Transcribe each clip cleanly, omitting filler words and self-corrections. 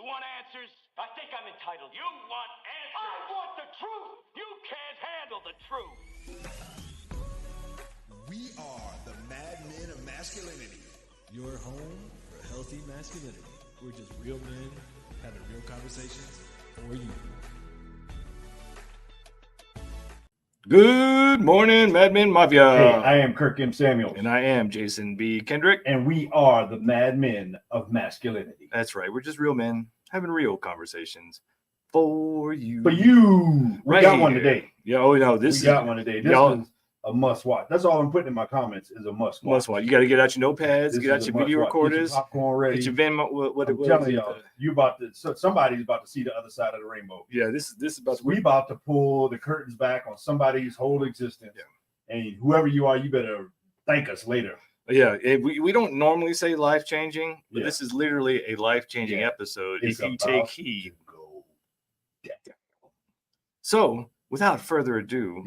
want answers? I think I'm entitled. You want answers? I want the truth. You can't handle the truth. We are the Mad Men of Masculinity. Your home for healthy masculinity. We're just real men having real conversations for you. Good morning, Mad Men Mafia. Hey, I am Kirk M. Samuels. And I am Jason B. Kendrick. And we are the Mad Men of Masculinity. That's right. We're just real men having real conversations for you. For you. We got one today. Yeah, oh no, we got one today. This is a must watch. That's all I'm putting in my comments is a must watch. Must watch. You got to get out your notepads, get out your video recorders, get your popcorn ready. Get your Venmo. I'm telling y'all, you about to. So somebody's about to see the other side of the rainbow. Yeah, this is about. We about to pull the curtains back on somebody's whole existence. Yeah. And whoever you are, you better thank us later. Yeah, we don't normally say life changing, but this is literally a life changing episode if you take heed. So, without further ado,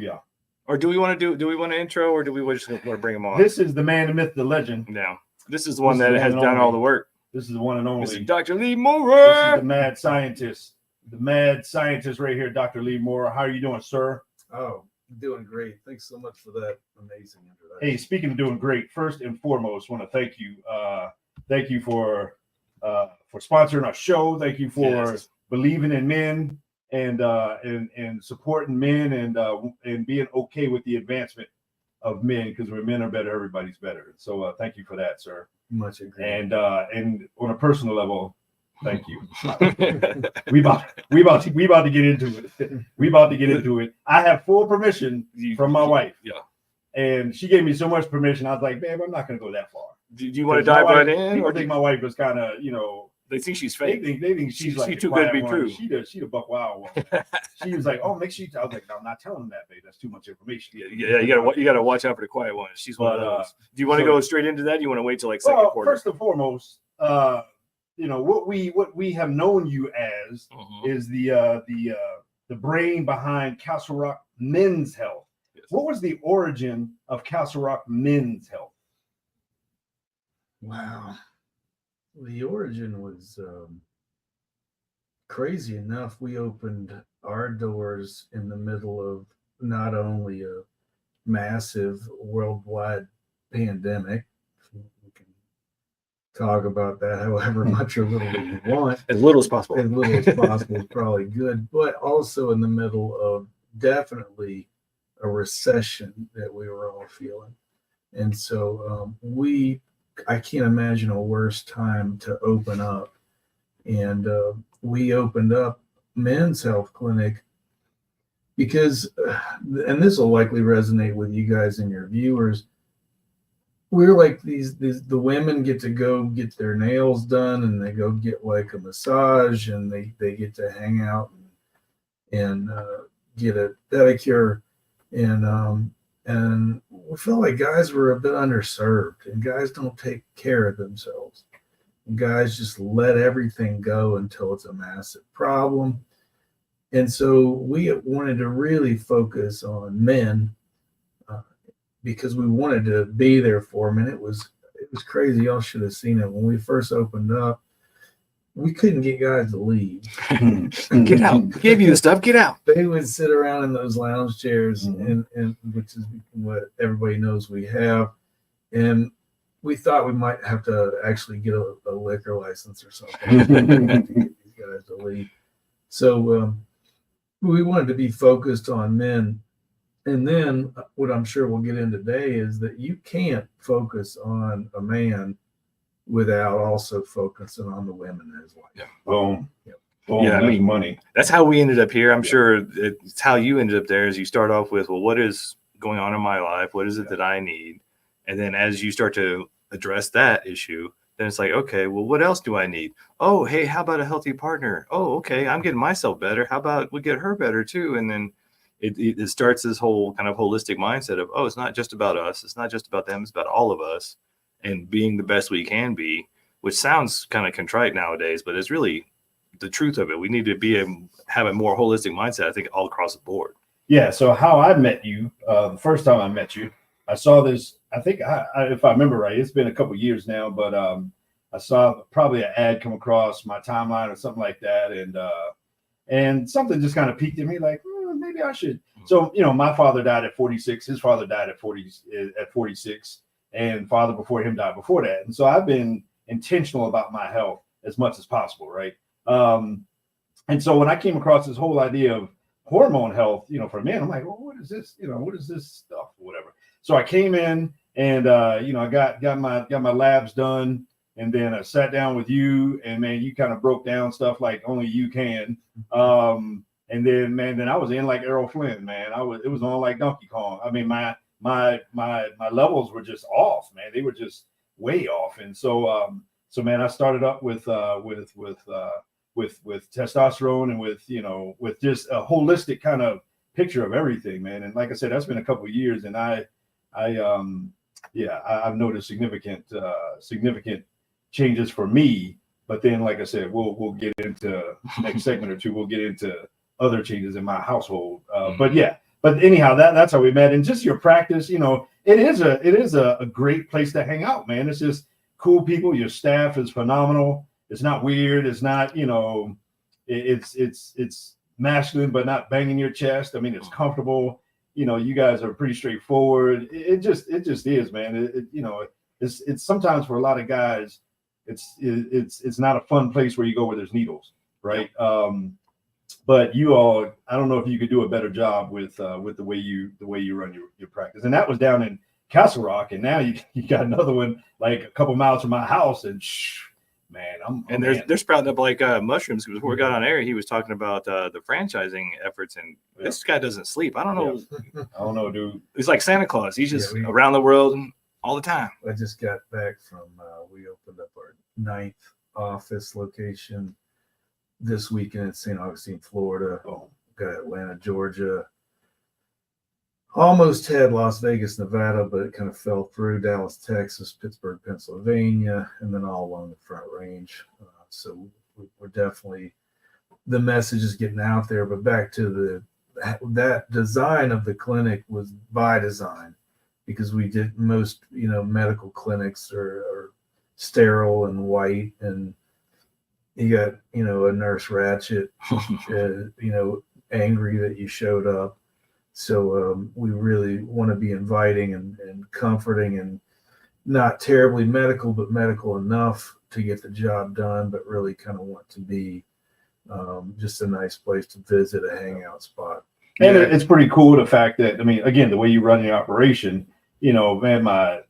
or do we want to intro, or do we just want to bring him on? This is the man, the myth, the legend. No, this is the one that has done all the work. This is the one and only. This is Dr. Lee Moore. This is the mad scientist. The mad scientist right here, Dr. Lee Moore. How are you doing, sir? Oh, doing great. Thanks so much for that amazing introduction. Hey, speaking of doing great, first and foremost, want to thank you. Thank you for sponsoring our show. Thank you for believing in men and supporting men and being okay with the advancement of men, because when men are better, everybody's better. So thank you for that, sir. Much agree. And on a personal level, thank you. we about to get into it. We about to get into it. I have full permission from my wife. Yeah. And she gave me so much permission. I was like, babe, I'm not going to go that far. Do you want to dive right in? People think my wife was kind of, they think she's fake. They think she's like too good to be true. She the buck wild one. She was like, oh, make sure I was like, no, I'm not telling them that, babe. That's too much information. Yeah, you gotta watch out for the quiet one. She's one of those. Do you want to go straight into that? Do you want to wait till like second quarter? First and foremost, what we have known you as is the brain behind Castle Rock Men's Health. Yes. What was the origin of Castle Rock Men's Health? Wow. The origin was crazy enough. We opened our doors in the middle of not only a massive worldwide pandemic. We can talk about that however much or little you want. As little as possible. As little as possible is probably good, but also in the middle of definitely a recession that we were all feeling. And so I can't imagine a worse time to open up. And we opened up Men's Health Clinic because, and this will likely resonate with you guys and your viewers, we're like the women get to go get their nails done, and they go get like a massage, and they get to hang out and get a pedicure. And we felt like guys were a bit underserved, and guys don't take care of themselves. And guys just let everything go until it's a massive problem. And so we wanted to really focus on men because we wanted to be there for them. And it was crazy. Y'all should have seen it when we first opened up. We couldn't get guys to leave. Get out. Give you the stuff. Get out. They would sit around in those lounge chairs, and which is what everybody knows we have. And we thought we might have to actually get a liquor license or something to get these guys to leave. So we wanted to be focused on men. And then what I'm sure we'll get in today is that you can't focus on a man without also focusing on the women as well. Yeah. Boom. Yep. Boom. Yeah, I mean, money. That's how we ended up here. I'm sure it's how you ended up there. Is you start off with, well, what is going on in my life? What is it that I need? And then as you start to address that issue, then it's like, okay, well, what else do I need? Oh, hey, how about a healthy partner? Oh, okay, I'm getting myself better. How about we get her better too? And then it starts this whole kind of holistic mindset of, oh, it's not just about us. It's not just about them. It's about all of us. And being the best we can be, which sounds kind of contrite nowadays, but it's really the truth of it. We need to have a more holistic mindset, I think, all across the board. Yeah. So how I met you, the first time I met you, I saw this. I think if I remember right, it's been a couple of years now, but I saw probably an ad come across my timeline or something like that, and something just kind of piqued in me, like maybe I should. So my father died at 46. His father died at 46, and father before him died before that. And so I've been intentional about my health as much as possible, right? And so when I came across this whole idea of hormone health, for men, I'm like, well, what is this? What is this stuff or whatever? So I came in and I got my labs done, and then I sat down with you, and man, you kind of broke down stuff like only you can. And then then I was in like Errol Flynn, man. It was on like Donkey Kong. I mean, my levels were just off, man. They were just way off. And so man, I started up with testosterone and with just a holistic kind of picture of everything, man. And like I said, that's been a couple of years, and I've noticed significant changes for me. But then, like I said, we'll get into next segment or two. We'll get into other changes in my household. But anyhow, that's how we met. And just your practice, it is a great place to hang out, man. It's just cool people. Your staff is phenomenal. It's not weird. It's not, it's masculine, but not banging your chest. I mean, it's comfortable. You guys are pretty straightforward. It just is, man. It's sometimes for a lot of guys, it's not a fun place where you go where there's needles, right? But you all, I don't know if you could do a better job with the way you run your practice. And that was down in Castle Rock, and now you got another one like a couple miles from my house, and man, they're sprouting up like mushrooms. Because before we got on air, he was talking about the franchising efforts, and this guy doesn't sleep. I don't know. I don't know, dude. He's like Santa Claus. He's just around the world all the time. I just got back from we opened up our 9th office location this weekend in St. Augustine, Florida. Got Atlanta, Georgia. Almost had Las Vegas, Nevada, but it kind of fell through. Dallas, Texas, Pittsburgh, Pennsylvania, and then all along the Front Range. So we're definitely, the message is getting out there. But back to that design of the clinic was by design, because we did most medical clinics are sterile and white, and you got a nurse ratchet, angry that you showed up. So we really want to be inviting and comforting, and not terribly medical, but medical enough to get the job done, but really kind of want to be just a nice place to visit, a hangout spot. And it's pretty cool, the fact that, I mean, again, the way you run the operation, man, my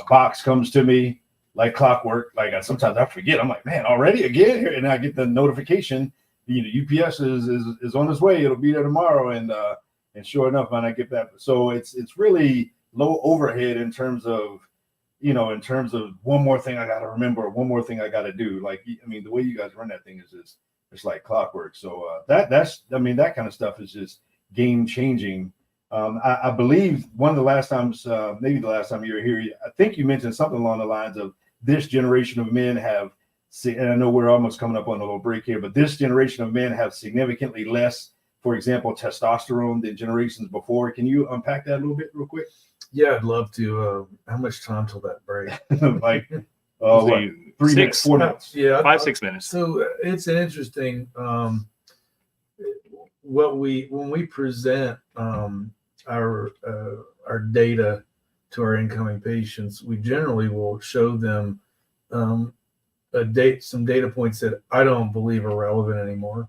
box comes to me like clockwork. Like sometimes I forget. I'm like, man, already again here, and I get the notification. UPS is on its way. It'll be there tomorrow, and sure enough, man, I get that. So it's really low overhead in terms of one more thing I got to remember, one more thing I got to do. Like, I mean, the way you guys run that thing is just, it's like clockwork. So that kind of stuff is just game changing. I believe one of the last times, maybe the last time you were here, I think you mentioned something along the lines of this generation of men have, and I know we're almost coming up on a little break here, but this generation of men have significantly less, for example, testosterone than generations before. Can you unpack that a little bit real quick? Yeah, I'd love to. How much time till that break? Like 3 minutes, 4 minutes? Yeah, 5-6 minutes. So it's an interesting when we present our data to our incoming patients, we generally will show them some data points that I don't believe are relevant anymore.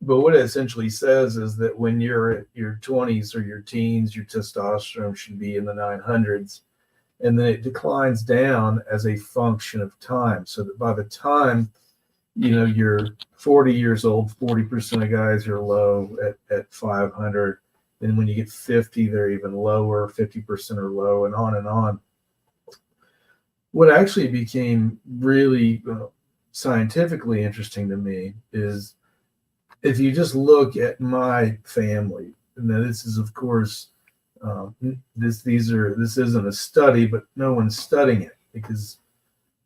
But what it essentially says is that when you're at your 20s or your teens, your testosterone should be in the 900s, and then it declines down as a function of time. So that by the time you're 40 years old, 40% of guys are low at 500. Then when you get 50, they're even lower. 50% are low, and on and on. What actually became really scientifically interesting to me is, if you just look at my family, and this is, of course, this isn't a study, but no one's studying it, because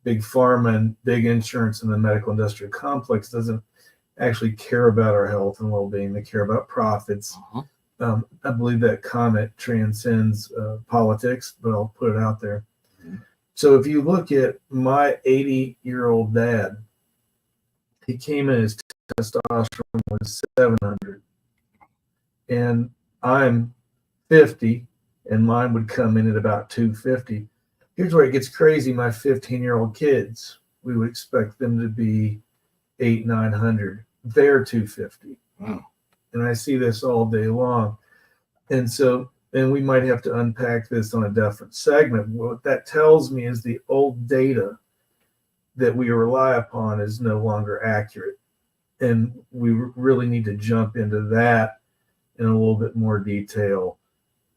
big pharma and big insurance and the medical industrial complex doesn't actually care about our health and well-being. They care about profits. I believe that comment transcends politics, but I'll put it out there. So if you look at my 80-year-old dad, he came in, his testosterone was 700. And I'm 50, and mine would come in at about 250. Here's where it gets crazy. My 15-year-old kids, we would expect them to be 900. They're 250. Wow. And I see this all day long. And so, and we might have to unpack this on a different segment. What that tells me is the old data that we rely upon is no longer accurate. And we really need to jump into that in a little bit more detail,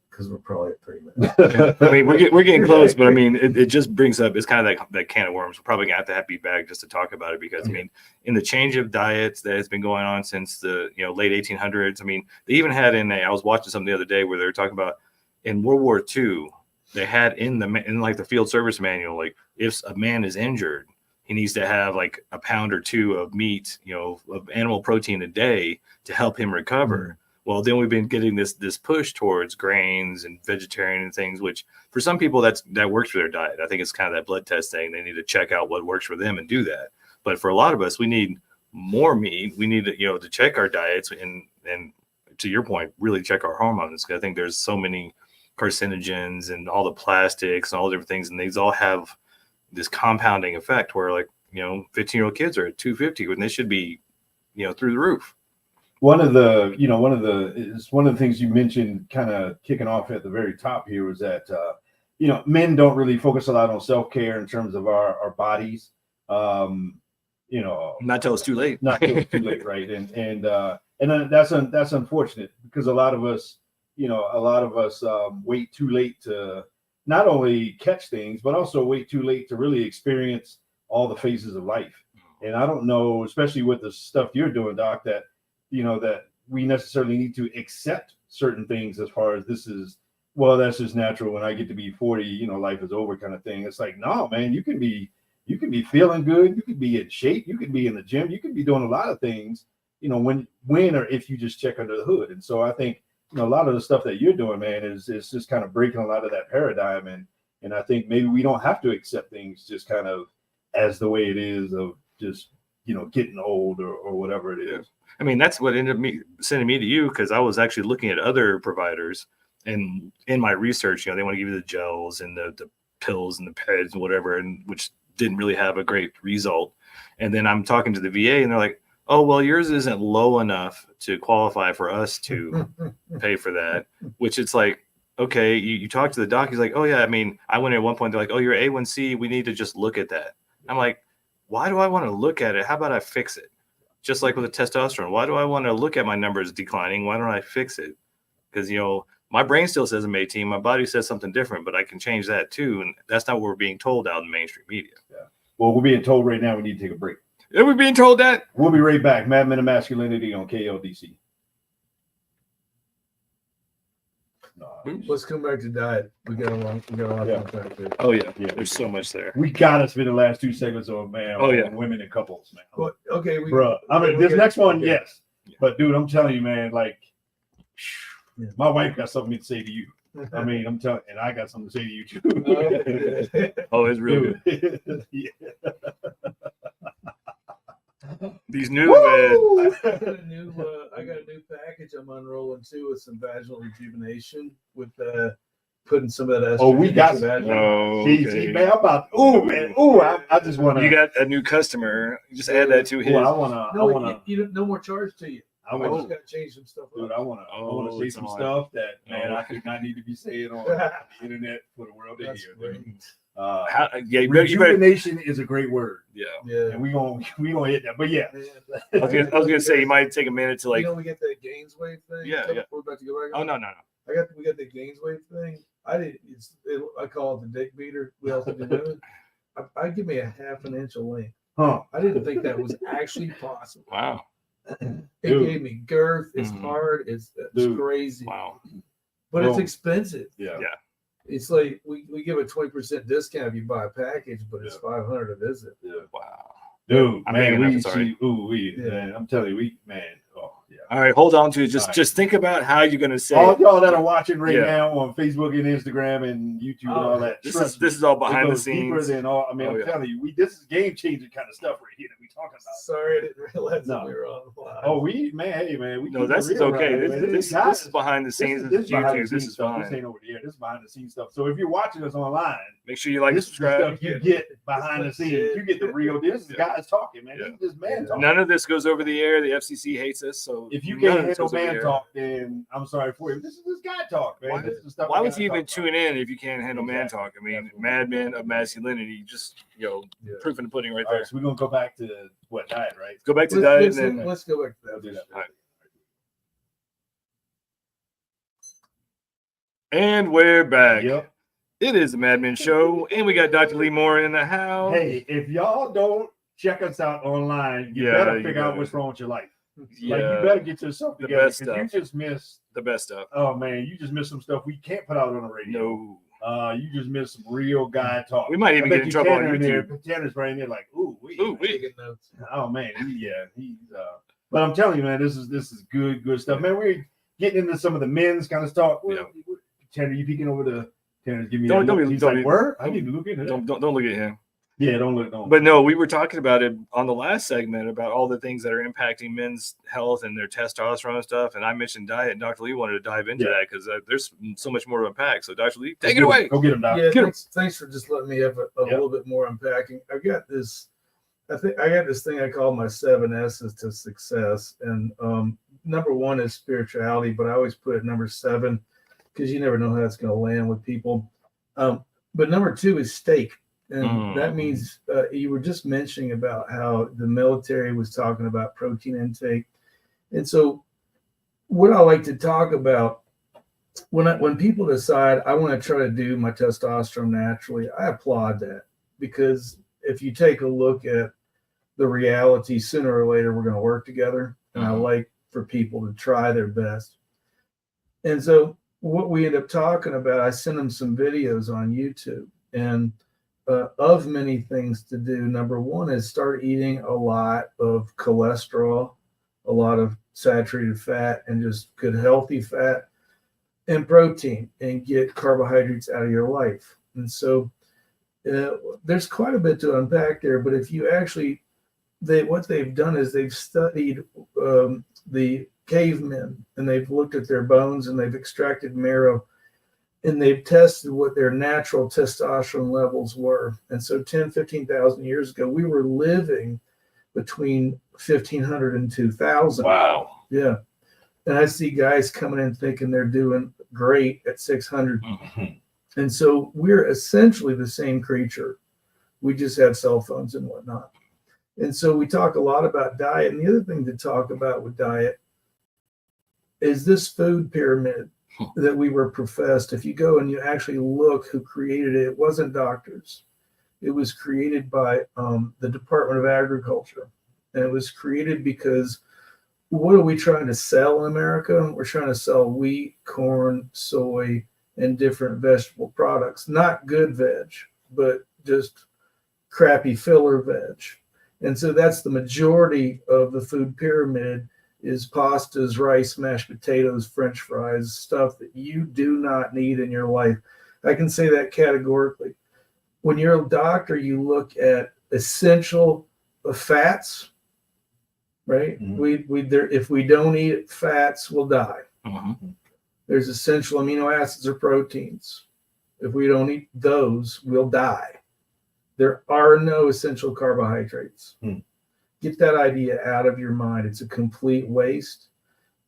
because we're probably at 3 minutes. I mean, we're getting close, but I mean, it just brings up, it's kind of that can of worms. We're probably gonna have to have you back just to talk about it, because I mean, in the change of diets that has been going on since the late 1800s. I mean, they even had I was watching something the other day where they were talking about in World War II, they had in like the field service manual, like if a man is injured, he needs to have like a pound or two of meat, of animal protein a day to help him recover. Well, then we've been getting this push towards grains and vegetarian and things, which for some people that works for their diet. I think it's kind of that blood test thing. They need to check out what works for them and do that. But for a lot of us, we need more meat. We need to check our diets and to your point, really check our hormones. I think there's so many carcinogens and all the plastics and all the different things, and these all have this compounding effect where 15-year-old kids are at 250 when they should be through the roof. One of the things you mentioned, kind of kicking off at the very top here, was that men don't really focus a lot on self-care in terms of our bodies. Not till it's too late. Not till it's too late, right? And that's unfortunate, because a lot of us wait too late to not only catch things, but also wait too late to really experience all the phases of life. And I don't know, especially with the stuff you're doing, Doc, that we necessarily need to accept certain things as far as this is, well, that's just natural. When I get to be 40, life is over kind of thing. It's like, no, man, you can be feeling good. You could be in shape. You could be in the gym. You could be doing a lot of things, when or if you just check under the hood. And so I think, a lot of the stuff that you're doing, man, is just kind of breaking a lot of that paradigm. And I think maybe we don't have to accept things just kind of as the way it is, of just, getting old or whatever it is. I mean, that's what ended up sending me to you, because I was actually looking at other providers, and in my research, they want to give you the gels and the pills and the pads and whatever, and which didn't really have a great result. And then I'm talking to the VA, and they're like, oh, well, yours isn't low enough to qualify for us to pay for that, which it's like, okay, you talk to the doc, he's like, oh yeah, I mean, I went at one point, they're like, oh, your A1C, we need to just look at that. I'm like, why do I want to look at it? How about I fix it? Just like with the testosterone, why do I want to look at my numbers declining? Why don't I fix it? Because, my brain still says I'm 18. My body says something different, but I can change that too. And that's not what we're being told out in mainstream media. Yeah. Well, we're being told right now we need to take a break. Are we being told that? We'll be right back. Mad Men of Masculinity on KLDC. Let's come back to diet. We got a lot to unpack there. Oh yeah. There's so much there. We gotta spend the last 2 seconds on women and couples, man. Well, okay, bro. I mean, this next one, yes. But dude, I'm telling you, man, like, my wife got something to say to you. I mean, I'm telling, and I got something to say to you too. Oh, it's real good. Yeah. These new I got a new package I'm unrolling too, with some vaginal rejuvenation, with putting some of that. Oh, we got okay. Man, I'm about. I just want to. You got a new customer. Just add that to his. I want to. No more charge to you. I just got to change some stuff. Dude, I want to say some stuff that, man, I do not need to be saying on the internet for the world to hear. Rejuvenation is a great word. Yeah. And we gonna hit that. But yeah. I was gonna say, you might take a minute to, like, we get that gains wave thing. Yeah. We're about to go back. Oh no. We got the gains wave thing. I call it the dick beater. We also do women. I give me a half an inch of length. Huh. I didn't think that was actually possible. Wow. It gave me girth. It's hard. It's crazy. Wow. But it's expensive. Yeah. It's like we give a 20% discount if you buy a package, but it's $500 a visit. Yeah. Wow. Dude, I'm man, man, man, I'm telling you, All right, hold on to it. Just All right. just think about how you're gonna say All it. y'all that are watching right Yeah. now on Facebook and Instagram and YouTube and all that. This trust is me, all it behind the goes deeper scenes. than all. I mean, Oh, I'm yeah. telling you, this is game changing kind of stuff right here that we talking about. Sorry, I didn't realize No. that we were on live. Oh, hey man, we No, keep it this is real okay. around here, man. This Guys, is behind the scenes. This This is is behind the YouTube. This scenes is stuff. This fine. ain't over the air. This is behind the scenes stuff. So if you're watching us online, Make sure you like and this is the subscribe. stuff you get behind the scenes. You get the real. This is guys talking, man. Yeah. This is man talking. None of this goes over the air. The FCC hates us. So If you none can't of this handle goes over the man air. talk, then I'm sorry for you. This is this guy talk, man. Why- This is the stuff Why we would gotta you even talk about. tune in if you can't handle man Exactly. talk? I mean, Absolutely. madmen of masculinity. Just Yeah. proof in the pudding right All there. right, so we're gonna go back to what diet, right? Go back to Let's, diet let's, and then let's go back to We'll do that. that. All right. And we're back. Yep. It is the Madmen Show, and we got Dr. Lee Moore in the house. Hey, if y'all don't check us out online, you Yeah, better you figure out better. what's wrong with your life. yeah, Like you better get yourself The together best because you stuff. just missed. the best stuff. Oh man, you just missed some stuff we can't put out on the radio. No, You just missed some real guy talk. we might even I get bet in you trouble on Tanner in there. YouTube. Tanner's right in there, like, ooh, wee. Ooh, wee. Taking notes. Oh man, he's. But I'm telling you, man, this is good stuff, man. We're getting into some of the men's kind of stuff. Yeah. Tanner, you peeking over the Tanner's giving me Don't- that look. don't- He's don't- like, word? I need to look into that. Don't look at him. Yeah, don't look. Don't. But no, we were talking about it on the last segment about all the things that are impacting men's health and their testosterone and stuff. And I mentioned diet, and Dr. Lee wanted to dive into Yeah. that because there's so much more to unpack. So, Dr. Lee, Go take get it him. away. Go get him, Doc. Yeah, Get 'em. thanks for just letting me have a Yeah. little bit more unpacking. I've got this. I think I got this thing I call my 7 S's to success, and number 1 is spirituality, but I always put it number 7 because you never know how it's going to land with people. But number 2 is steak, and that means you were just mentioning about how the military was talking about protein intake, and so what I like to talk about. When people decide I want to try to do my testosterone naturally, I applaud that because if you take a look at the reality, sooner or later we're going to work together, and I like for people to try their best. And so what we end up talking about, I sent them some videos on YouTube, and of many things to do. Number 1 is start eating a lot of cholesterol, a lot of saturated fat, and just good healthy fat and protein, and get carbohydrates out of your life. And so there's quite a bit to unpack there. But if you actually, what they've done is they've studied the cavemen, and they've looked at their bones, and they've extracted marrow, and they've tested what their natural testosterone levels were. And so 10, 15,000 years ago, we were living between 1,500 and 2,000. Wow. Yeah. And I see guys coming in thinking they're doing great at 600. And so we're essentially the same creature. We just have cell phones and whatnot. And so we talk a lot about diet. And the other thing to talk about with diet is this food pyramid that we were professed. If you go and you actually look who created it, it wasn't doctors. It was created by the Department of Agriculture. And it was created because what are we trying to sell in America? We're trying to sell wheat, corn, soy, and different vegetable products. Not good veg, but just crappy filler veg. And so that's the majority of the food pyramid is pastas, rice, mashed potatoes, French fries, stuff that you do not need in your life. I can say that categorically. When you're a doctor, you look at essential fats, right? If we don't eat fats, we'll die. There's essential amino acids or proteins. If we don't eat those, we'll die. There are no essential carbohydrates. Get that idea out of your mind. It's a complete waste,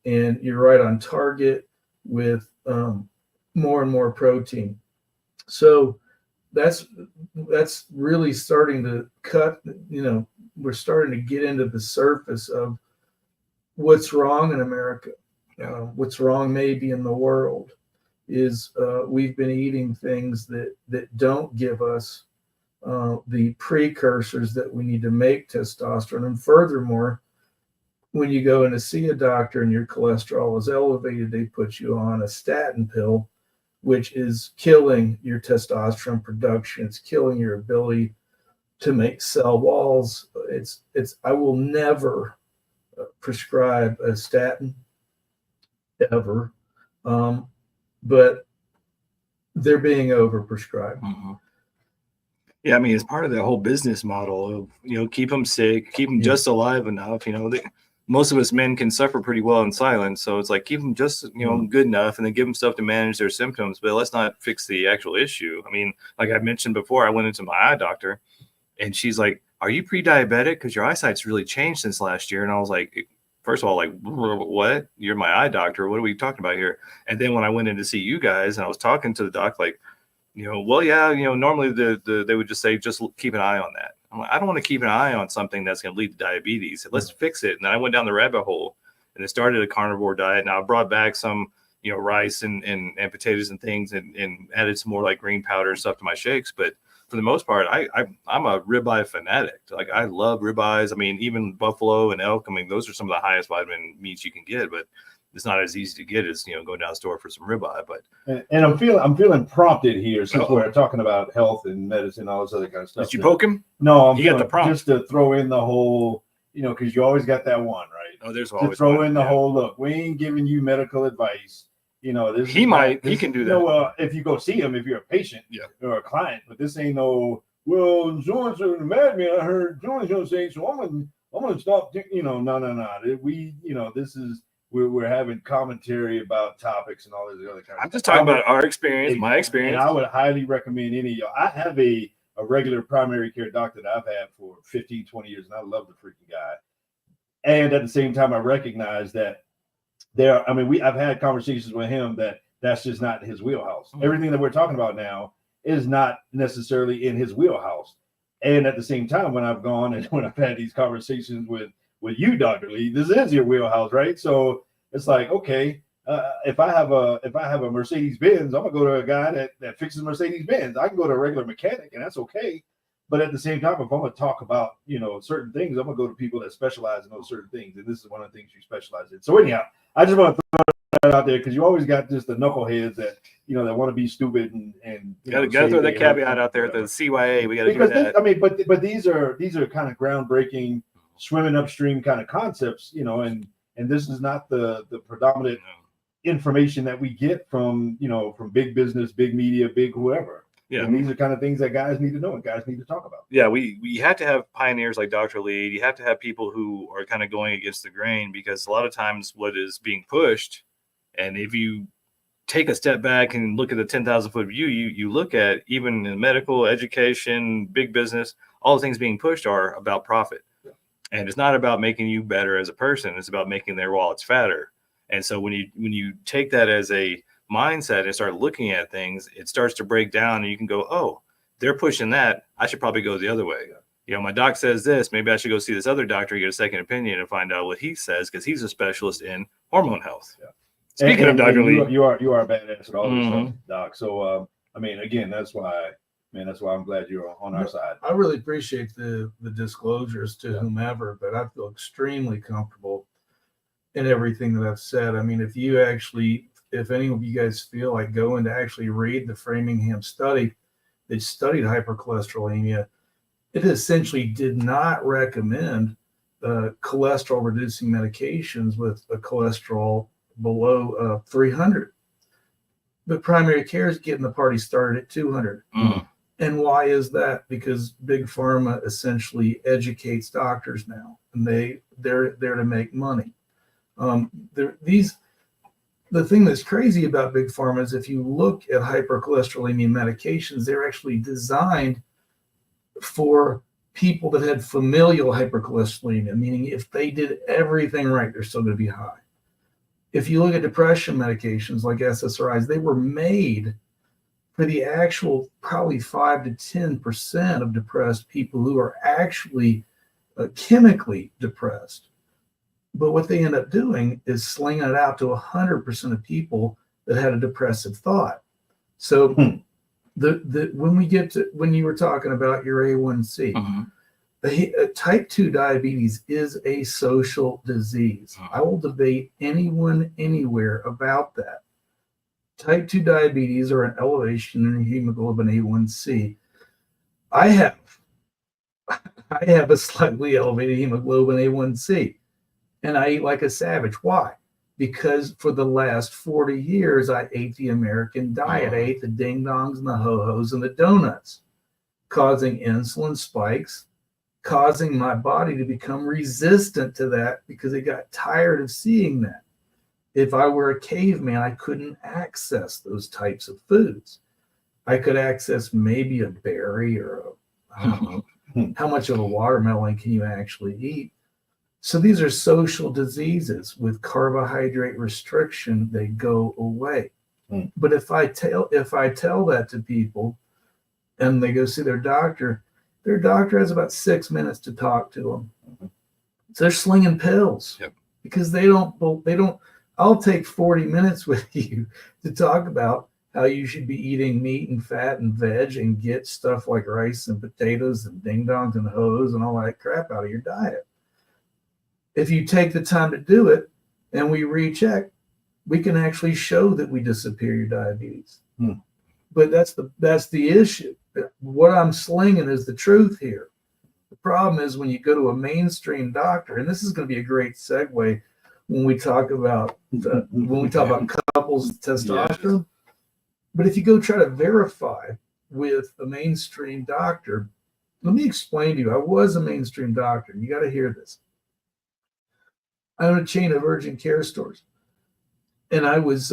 and you're right on target with more and more protein. So that's really starting to cut. We're starting to get into the surface of what's wrong in America. What's wrong maybe in the world is we've been eating things that don't give us the precursors that we need to make testosterone. And furthermore, when you go in to see a doctor and your cholesterol is elevated, they put you on a statin pill, which is killing your testosterone production. It's killing your ability to make cell walls. I will never prescribe a statin ever, but they're being overprescribed. Mm-hmm. Yeah, I mean, it's part of the whole business model of, keep them sick, keep them just alive enough. Most of us men can suffer pretty well in silence. So it's like, keep them just, good enough, and then give them stuff to manage their symptoms. But let's not fix the actual issue. I mean, like I mentioned before, I went into my eye doctor and she's like, are you pre-diabetic? Because your eyesight's really changed since last year. And I was like, first of all, like, what? You're my eye doctor. What are we talking about here? And then when I went in to see you guys and I was talking to the doc, like, well, yeah, normally they would just say, just keep an eye on that. I'm like, I don't want to keep an eye on something that's going to lead to diabetes. Let's fix it. And then I went down the rabbit hole and I started a carnivore diet. Now I brought back some, rice and potatoes and things and added some more like green powder and stuff to my shakes. But for the most part, I'm a ribeye fanatic. Like, I love ribeyes. I mean, even buffalo and elk. I mean, those are some of the highest vitamin meats you can get, but it's not as easy to get as going down the store for some ribeye. But and I'm feeling prompted here since we're talking about health and medicine, all this other kind of stuff. Did you poke him? No, you got the prompt just to throw in the whole, because you always got that one, right? Oh, there's always to throw in the whole look. We ain't giving you medical advice. He can do that. Well, if you go see him, if you're a patient or a client, but this ain't no. Well, Jones the madman. I heard Jones saying, so I'm gonna stop. No. We, this is. We're having commentary about topics and all this other kind of stuff. I'm just talking about our experience, my experience. And I would highly recommend any of y'all. I have a regular primary care doctor that I've had for 15, 20 years, and I love the freaking guy. And at the same time, I recognize that I've had conversations with him that's just not in his wheelhouse. Mm-hmm. Everything that we're talking about now is not necessarily in his wheelhouse. And at the same time, when I've gone and when I've had these conversations with you, Dr. Lee, this is your wheelhouse, right? So it's like, okay, if I have a Mercedes Benz, I'm gonna go to a guy that fixes Mercedes Benz. I can go to a regular mechanic, and that's okay. But at the same time, if I'm gonna talk about certain things, I'm gonna go to people that specialize in those certain things, and this is one of the things you specialize in. So anyhow, I just want to throw that out there because you always got just the knuckleheads that that want to be stupid and gotta throw that caveat out there at the CYA. We gotta do that. But these are kind of groundbreaking, swimming upstream kind of concepts, and this is not the predominant information that we get from big business, big media, big whoever. Yeah. And these are kind of things that guys need to know and guys need to talk about. Yeah, we have to have pioneers like Dr. Lee. You have to have people who are kind of going against the grain, because a lot of times what is being pushed, and if you take a step back and look at the 10,000 foot view, you look at even in medical, education, big business, all the things being pushed are about profit. And it's not about making you better as a person. It's about making their wallets fatter. And so when you take that as a mindset and start looking at things, it starts to break down, and you can go, oh, they're pushing that. I should probably go the other way. My doc says this. Maybe I should go see this other doctor, get a second opinion, and find out what he says, because he's a specialist in hormone health. Yeah. Speaking of Dr. Lee, you are a badass at all this stuff, Doc. So again, that's why I'm glad you're on our side. I really appreciate the disclosures to whomever, but I feel extremely comfortable in everything that I've said. I mean, if any of you guys feel like going to actually read the Framingham study, they studied hypercholesterolemia. It essentially did not recommend cholesterol reducing medications with a cholesterol below 300. But primary care is getting the party started at 200. Mm. And why is that? Because big pharma essentially educates doctors now, and they're there to make money. The thing that's crazy about big pharma is if you look at hypercholesterolemia medications, they're actually designed for people that had familial hypercholesterolemia, meaning if they did everything right, they're still going to be high. If you look at depression medications like SSRIs, they were made for the actual probably 5 to 10% of depressed people who are actually chemically depressed. But what they end up doing is slinging it out to 100% of people that had a depressive thought. So when you were talking about your A1C, type 2 diabetes is a social disease. I will debate anyone anywhere about that. Type 2 diabetes or an elevation in hemoglobin A1C. I have a slightly elevated hemoglobin A1C. and I eat like a savage. Why? Because for the last 40 years, I ate the American diet. I ate the ding dongs and the ho-hos and the donuts, causing insulin spikes, causing my body to become resistant to that because it got tired of seeing that. If I were a caveman, I couldn't access those types of foods. I could access maybe a berry or I don't know, how much of a watermelon can you actually eat? So these are social diseases. With carbohydrate restriction, they go away. But if I tell that to people and they go see their doctor has about 6 minutes to talk to them. So they're slinging pills because they don't. I'll take 40 minutes with you to talk about how you should be eating meat and fat and veg and get stuff like rice and potatoes and ding dongs and hoes and all that crap out of your diet. If you take the time to do it and we recheck, we can actually show that we disappear your diabetes. But that's the issue. What I'm slinging is the truth here. The problem is when you go to a mainstream doctor, and this is going to be a great segue when we talk about couples testosterone. But if you go try to verify with a mainstream doctor, let me explain to you. I was a mainstream doctor. You got to hear this. I own a chain of urgent care stores, and I was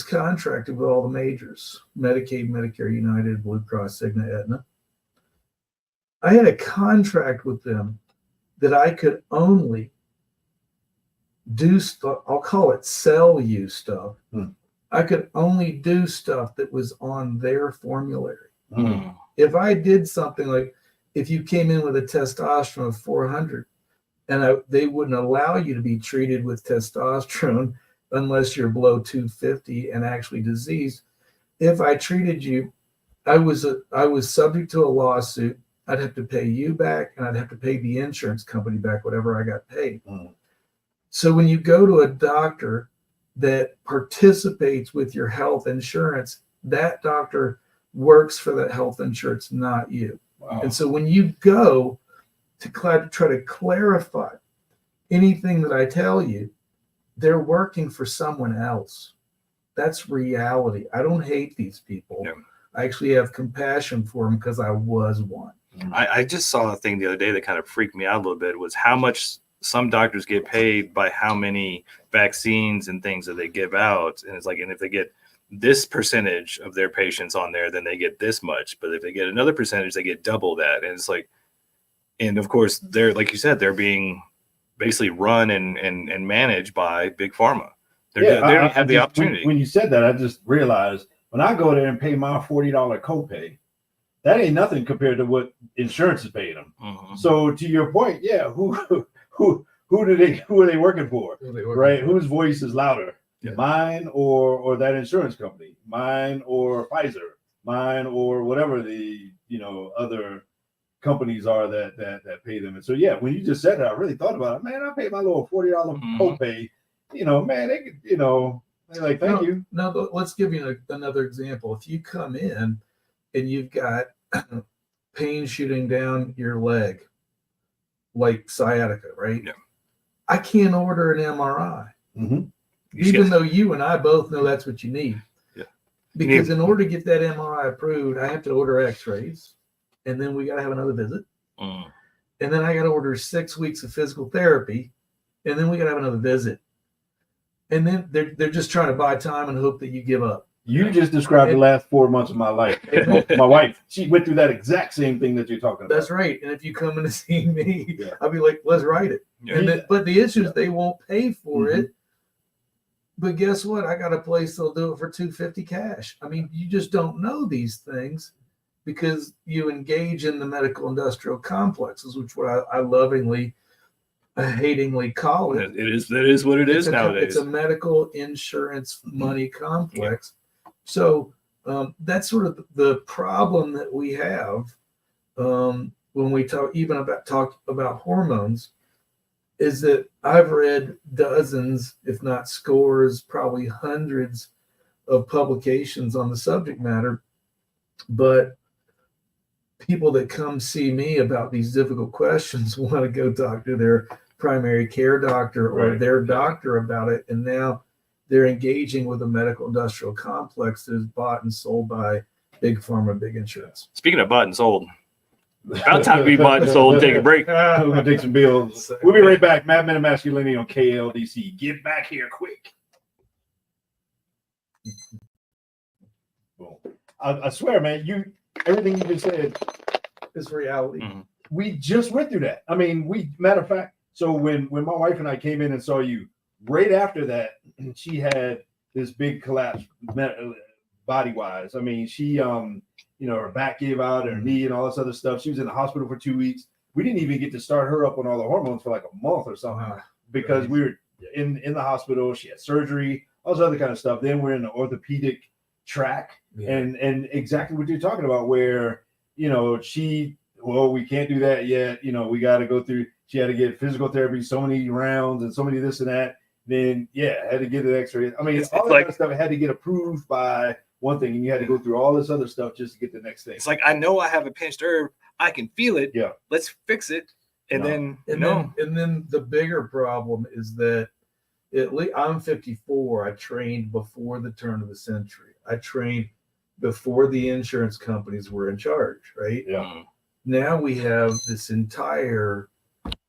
contracted with all the majors: Medicaid, Medicare, United, Blue Cross, Cigna, Aetna. I had a contract with them that I could only do stuff. I'll call it sell you stuff. I could only do stuff that was on their formulary. If I did something like, if you came in with a testosterone of 400, and they wouldn't allow you to be treated with testosterone unless you're below 250 and actually diseased. If I treated you, I was subject to a lawsuit. I'd have to pay you back, and I'd have to pay the insurance company back whatever I got paid. So when you go to a doctor that participates with your health insurance, that doctor works for that health insurance, not you. Wow. And so when you go to try to clarify anything that I tell you, they're working for someone else. That's reality. I don't hate these people. I actually have compassion for them because I was one. I just saw a thing the other day that kind of freaked me out a little bit, was how much some doctors get paid by how many vaccines and things that they give out. And it's like, and if they get this percentage of their patients on there, then they get this much. But if they get another percentage, they get double that. And it's like, and of course, they're, like you said, they're being basically run and managed by big pharma. They don't have the opportunity. When you said that, I just realized when I go there and pay my $40 copay, that ain't nothing compared to what insurance is paying them. So to your point, who are they working for? Right? Whose voice is louder? Mine or that insurance company? Mine or Pfizer? Mine or whatever the other companies are that pay them. And so when you just said that, I really thought about it. Man, I paid my little $40 copay. Man, they could, they're like, thank you. No, let's give you another example. If you come in and you've got pain shooting down your leg, like sciatica, right? I can't order an MRI, even though you and I both know that's what you need. Because in order to get that MRI approved, I have to order X-rays, and then we got to have another visit, and then I got to order 6 weeks of physical therapy, and then we got to have another visit, and then they're just trying to buy time and hope that you give up. You just described the last 4 months of my life. My wife, she went through that exact same thing that you're talking about. That's right. And if you come in to see me, I'll be like, let's write it. But the issue is they won't pay for it. But guess what? I got a place that'll do it for $250 cash. I mean, you just don't know these things because you engage in the medical industrial complexes, which what I lovingly, hatingly call it. That is what it is nowadays. It's a medical insurance money complex. So that's sort of the problem that we have when we talk about hormones, is that I've read dozens, if not scores, probably hundreds of publications on the subject matter, but people that come see me about these difficult questions want to go talk to primary care doctor or Right. their doctor about it, and now they're engaging with a medical industrial complex that is bought and sold by big pharma, big insurance. Speaking of bought and sold, about time we bought and sold. Take a break. We're gonna take some bills. We'll be right back. Madmen of Masculinity on KLDC. Get back here quick. Boom. I swear, man, everything you just said, It's reality. Mhm. we just went through that. I mean, matter of fact, so when my wife and I came in and saw you, right after that, she had this big collapse body wise. I mean, she her back gave out, her knee and all this other stuff. She was in the hospital for 2 weeks. We didn't even get to start her up on all the hormones for like a month or something because we were in the hospital. She had surgery, all this other kind of stuff. Then we're in the orthopedic track, and exactly what you're talking about, where we can't do that yet. We got to go through. She had to get physical therapy, so many rounds, and so many this and that. Then had to get an X-ray. I mean, It's all that like, kind of stuff had to get approved by one thing, and you had to go through all this other stuff just to get the next thing. It's like, I know I have a pinched nerve. I can feel it. Yeah. Let's fix it. And then the bigger problem is that at least I'm 54. I trained before the turn of the century. I trained before the insurance companies were in charge, right? Yeah. Now we have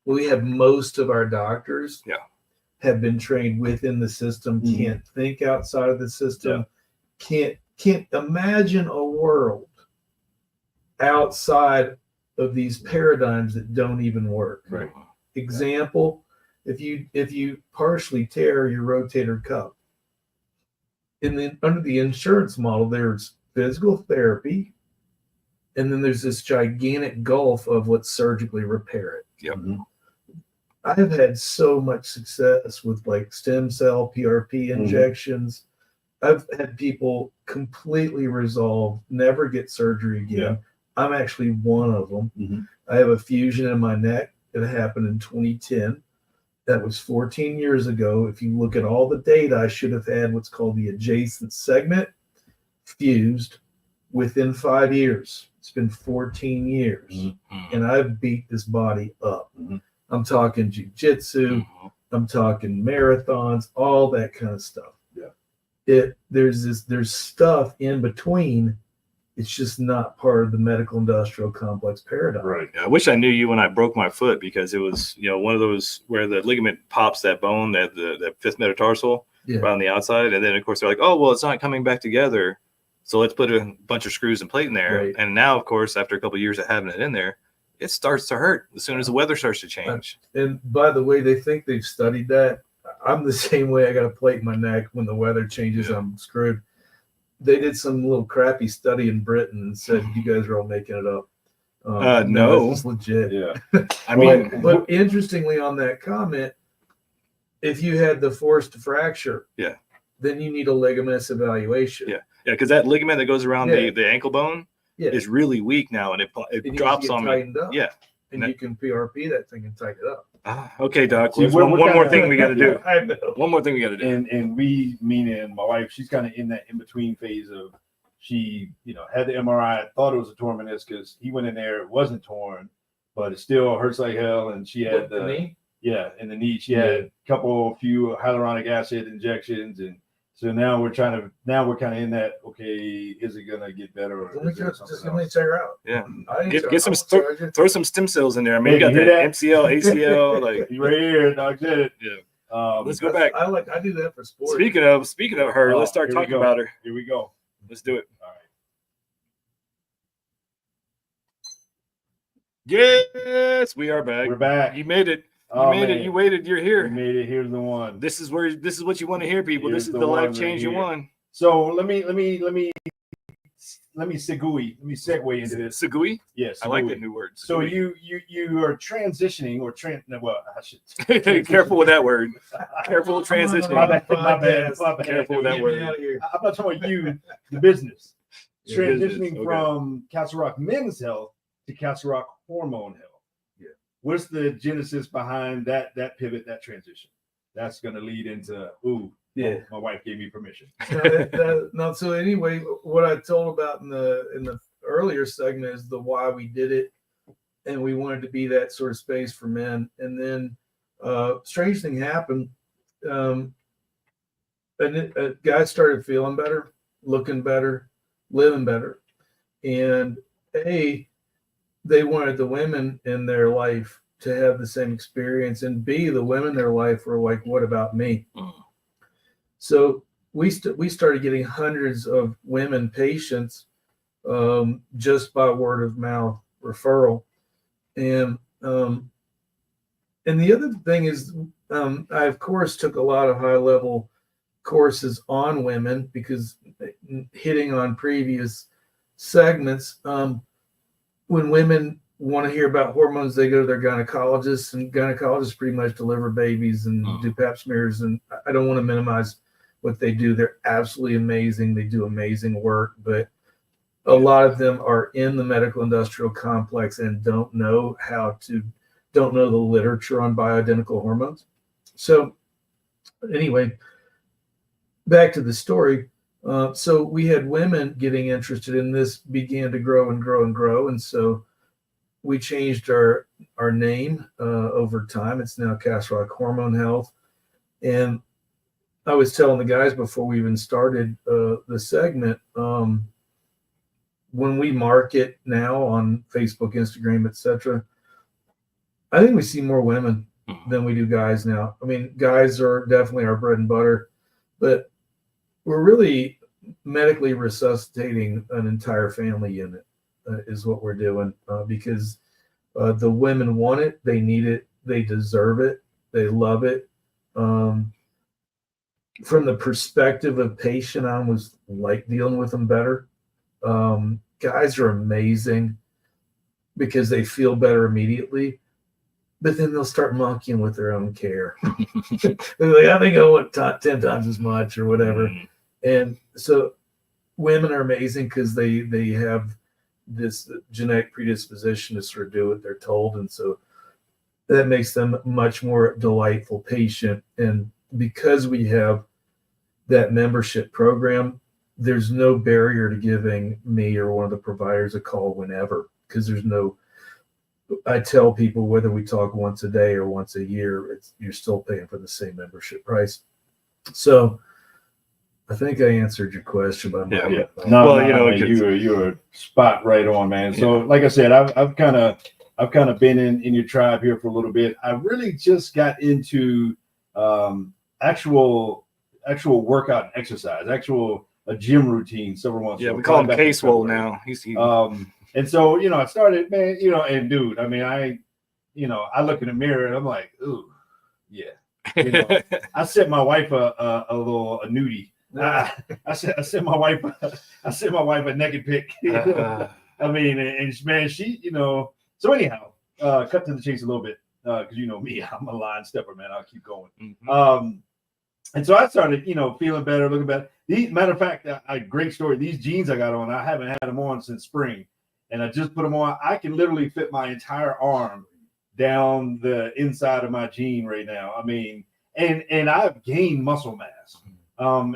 we have most of our doctors have been trained within the system, can't think outside of the system, can't imagine a world outside of these paradigms that don't even work. Right. Example, if you partially tear your rotator cuff, under the insurance model, there's physical therapy, and then there's this gigantic gulf of let's surgically repair it. Yep. I have had so much success with like stem cell PRP injections. I've had people completely resolve, never get surgery again. Yeah. I'm actually one of them. I have a fusion in my neck that happened in 2010. That was 14 years ago. If you look at all the data, I should have had what's called the adjacent segment fused within 5 years. It's been 14 years, and I've beat this body up. I'm talking jiu-jitsu, I'm talking marathons, all that kind of stuff. There's stuff in between. It's just not part of the medical industrial complex paradigm. Right. I wish I knew you when I broke my foot, because it was, one of those where the ligament pops that bone, that fifth metatarsal right on the outside. And then of course they're like, oh, well, it's not coming back together, so let's put a bunch of screws and plate in there. Right. And now, of course, after a couple of years of having it in there, it starts to hurt as soon as the weather starts to change. And by the way, they think they've studied that. I'm the same way. I got a plate in my neck. When the weather changes, I'm screwed. They did some little crappy study in Britain and said, you guys are all making it up. No, it's legit. Yeah. I mean, but interestingly on that comment, if you had the forced fracture, then you need a ligamentous evaluation. Yeah, because that ligament that goes around the ankle bone is really weak now, and it drops on me. Yeah. And you can PRP that thing and tighten it up. Okay, Doc. See, one more thing we got to do. I know. One more thing we got to do. And we, meaning my wife, she's kind of in that in-between phase of she, had the MRI, thought it was a torn meniscus because he went in there, it wasn't torn, but it still hurts like hell. And she had the knee? Yeah, in the knee. She had a few hyaluronic acid injections. And so now we're kind of in that, okay, is it going to get better? Or Let me check her out. Yeah. Get some, throw some stem cells in there. I mean, you got the MCL, ACL, like you right here, Doc said it. Yeah. Let's go back. I do that for sports. Speaking of her, let's start talking about her. Here we go. Let's do it. All right. Yes, we are back. We're back. You made it. You made it. You waited. You're here. We made it. Here's the one. This is what you want to hear, people. Here's this is the the life one change right you want. So let me segue into this. Segui? Yes. I like that new word. So Segui. you are transitioning I should careful with that word. Careful with transitioning. My bad. Careful with that word. I'm not talking about you, the business. Yeah, Transitioning business. Okay. from Castle Rock Men's Health to Castle Rock Hormone Health. Yeah. What's the genesis behind that pivot, that transition? That's going to lead into my wife gave me permission. No, so anyway, what I told about in the earlier segment is the why we did it, and we wanted to be that sort of space for men. And then strange thing happened. A guy started feeling better, looking better, living better. And A, they wanted the women in their life to have the same experience. And B, the women in their life were like, what about me? So we started getting hundreds of women patients just by word of mouth referral. And the other thing is, I of course took a lot of high level courses on women, because hitting on previous segments, when women want to hear about hormones, they go to their gynecologists, and gynecologists pretty much deliver babies and do pap smears. And I don't want to minimize what they do. They're absolutely amazing. They do amazing work, but a lot of them are in the medical industrial complex and don't know the literature on bioidentical hormones. So anyway, back to the story. So we had women getting interested in this, began to grow and grow and grow. And so we changed our name over time. It's now Castle Rock Hormone Health. And I was telling the guys before we even started the segment, when we market now on Facebook, Instagram, etc., I think we see more women than we do guys now. I mean, guys are definitely our bread and butter, but we're really medically resuscitating an entire family unit is what we're doing, because the women want it, they need it, they deserve it, they love it. From the perspective of patient, I almost like dealing with them better. Guys are amazing because they feel better immediately, but then they'll start monkeying with their own care. They're like, I think I want 10 times as much or whatever. And so women are amazing because they have this genetic predisposition to sort of do what they're told. And so that makes them much more delightful patient. And because we have that membership program, there's no barrier to giving me or one of the providers a call whenever, because I tell people, whether we talk once a day or once a year, you're still paying for the same membership price. So I think I answered your question. But you're spot right on, man. So like I said, I've kind of been in your tribe here for a little bit. I really just got into actual workout and exercise, a gym routine several months ago. We call him Casewell now. And so, I started, man, and dude, I mean, I look in the mirror and I'm like, ooh, yeah. I sent my wife a nudie. I sent my wife a naked pic. I mean, and man, she, so anyhow, cut to the chase a little bit, because you know me, I'm a line stepper, man. I'll keep going. And so I started, feeling better, looking better. Matter of fact, a great story. These jeans I got on, I haven't had them on since spring, and I just put them on. I can literally fit my entire arm down the inside of my jean right now. I mean, and I've gained muscle mass.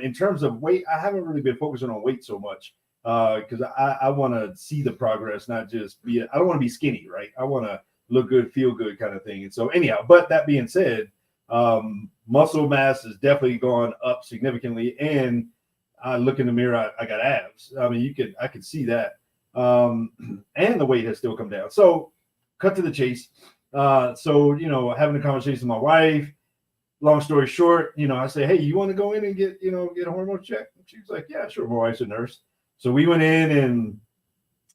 In terms of weight, I haven't really been focusing on weight so much, because I want to see the progress, not just I don't want to be skinny, right? I want to look good, feel good kind of thing. And so anyhow, but that being said, muscle mass has definitely gone up significantly. And I look in the mirror, I got abs. I mean, I could see that. And the weight has still come down. So cut to the chase. So, having a conversation with my wife, long story short, I say, hey, you want to go in and get a hormone check? And she was like, yeah, sure. My wife's a nurse. So we went in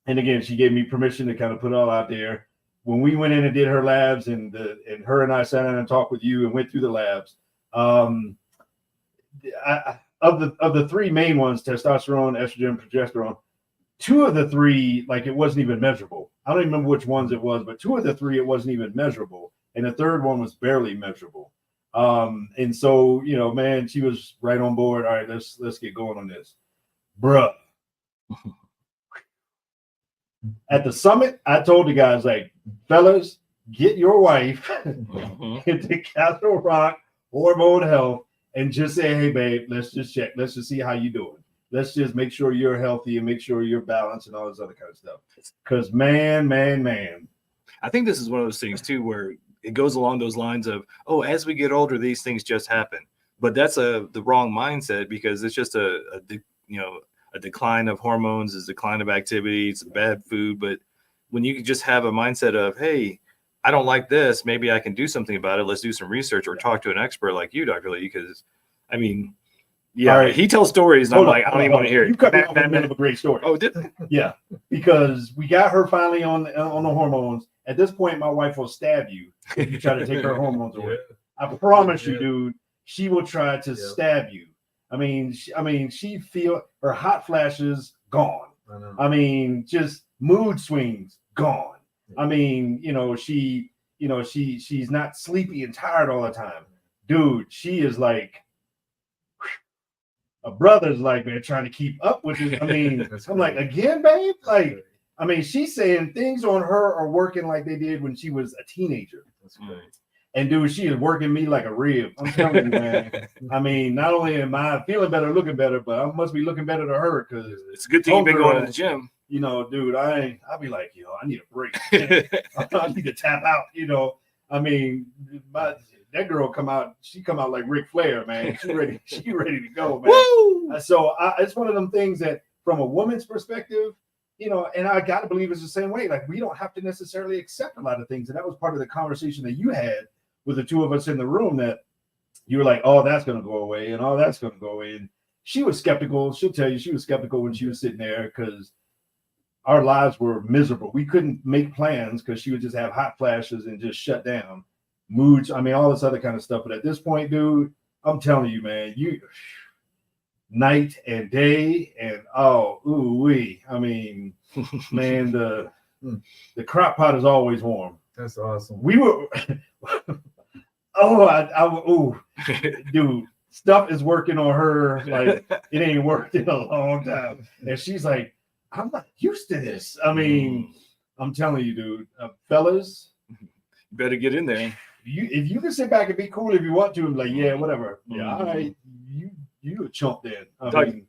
and again, she gave me permission to kind of put it all out there. When we went in and did her labs, and her and I sat down and talked with you and went through the labs, of the three main ones, testosterone, estrogen, progesterone, two of the three, like, it wasn't even measurable. I don't even remember which ones it was, but two of the three, it wasn't even measurable. And the third one was barely measurable. And so, man, she was right on board. All right, let's get going on this. Bruh. At the summit, I told the guys, like, fellas, get your wife into Castle Rock Hormone Health and just say, hey, babe, let's just check. Let's just see how you're doing. Let's just make sure you're healthy and make sure you're balanced and all this other kind of stuff. Because man. I think this is one of those things, too, where it goes along those lines of, oh, as we get older, these things just happen. But that's the wrong mindset, because it's just a decline of hormones, is decline of activity, it's bad food. But when you just have a mindset of, hey, I don't like this, maybe I can do something about it. Let's do some research or talk to an expert like you, Dr. Lee, because I mean, yeah, Right. he tells stories and I'm like, I don't even want to hear it. You cut me off in the middle of a great story. Oh, did Yeah, because we got her finally on the hormones. At this point, my wife will stab you if you try to take her hormones away. I promise you, dude, she will try to stab you. I mean, she feel her hot flashes gone. I mean, just mood swings gone. I mean, she's not sleepy and tired all the time. Dude, she is like, a brother's like, man, trying to keep up with it. I mean, I'm like, again, babe? Like, I mean, she's saying things on her are working like they did when she was a teenager. That's great. And dude, she is working me like a rib. I'm telling you, man. I mean, not only am I feeling better, looking better, but I must be looking better to her, because it's a good thing you've been going to the gym. Dude, I'll be like, I need a break. I need to tap out. I mean, that girl come out like Ric Flair, man. She ready to go, man. Woo! So it's one of them things that, from a woman's perspective, and I got to believe it's the same way. Like, we don't have to necessarily accept a lot of things. And that was part of the conversation that you had with the two of us in the room, that you were like, oh, that's going to go away, and oh, that's going to go away. And she was skeptical. She'll tell you she was skeptical when she was sitting there, because our lives were miserable. We couldn't make plans because she would just have hot flashes and just shut down. Moods, I mean, all this other kind of stuff. But at this point, dude, I'm telling you, man, night and day, and I mean, man, the crock pot is always warm. That's awesome. We were dude, stuff is working on her like it ain't worked in a long time. And she's like, I'm not used to this. I mean, I'm telling you, dude, fellas, better get in there. If you can sit back and be cool if you want to, and like, yeah, whatever. Yeah, all right, you a chump then. I mean,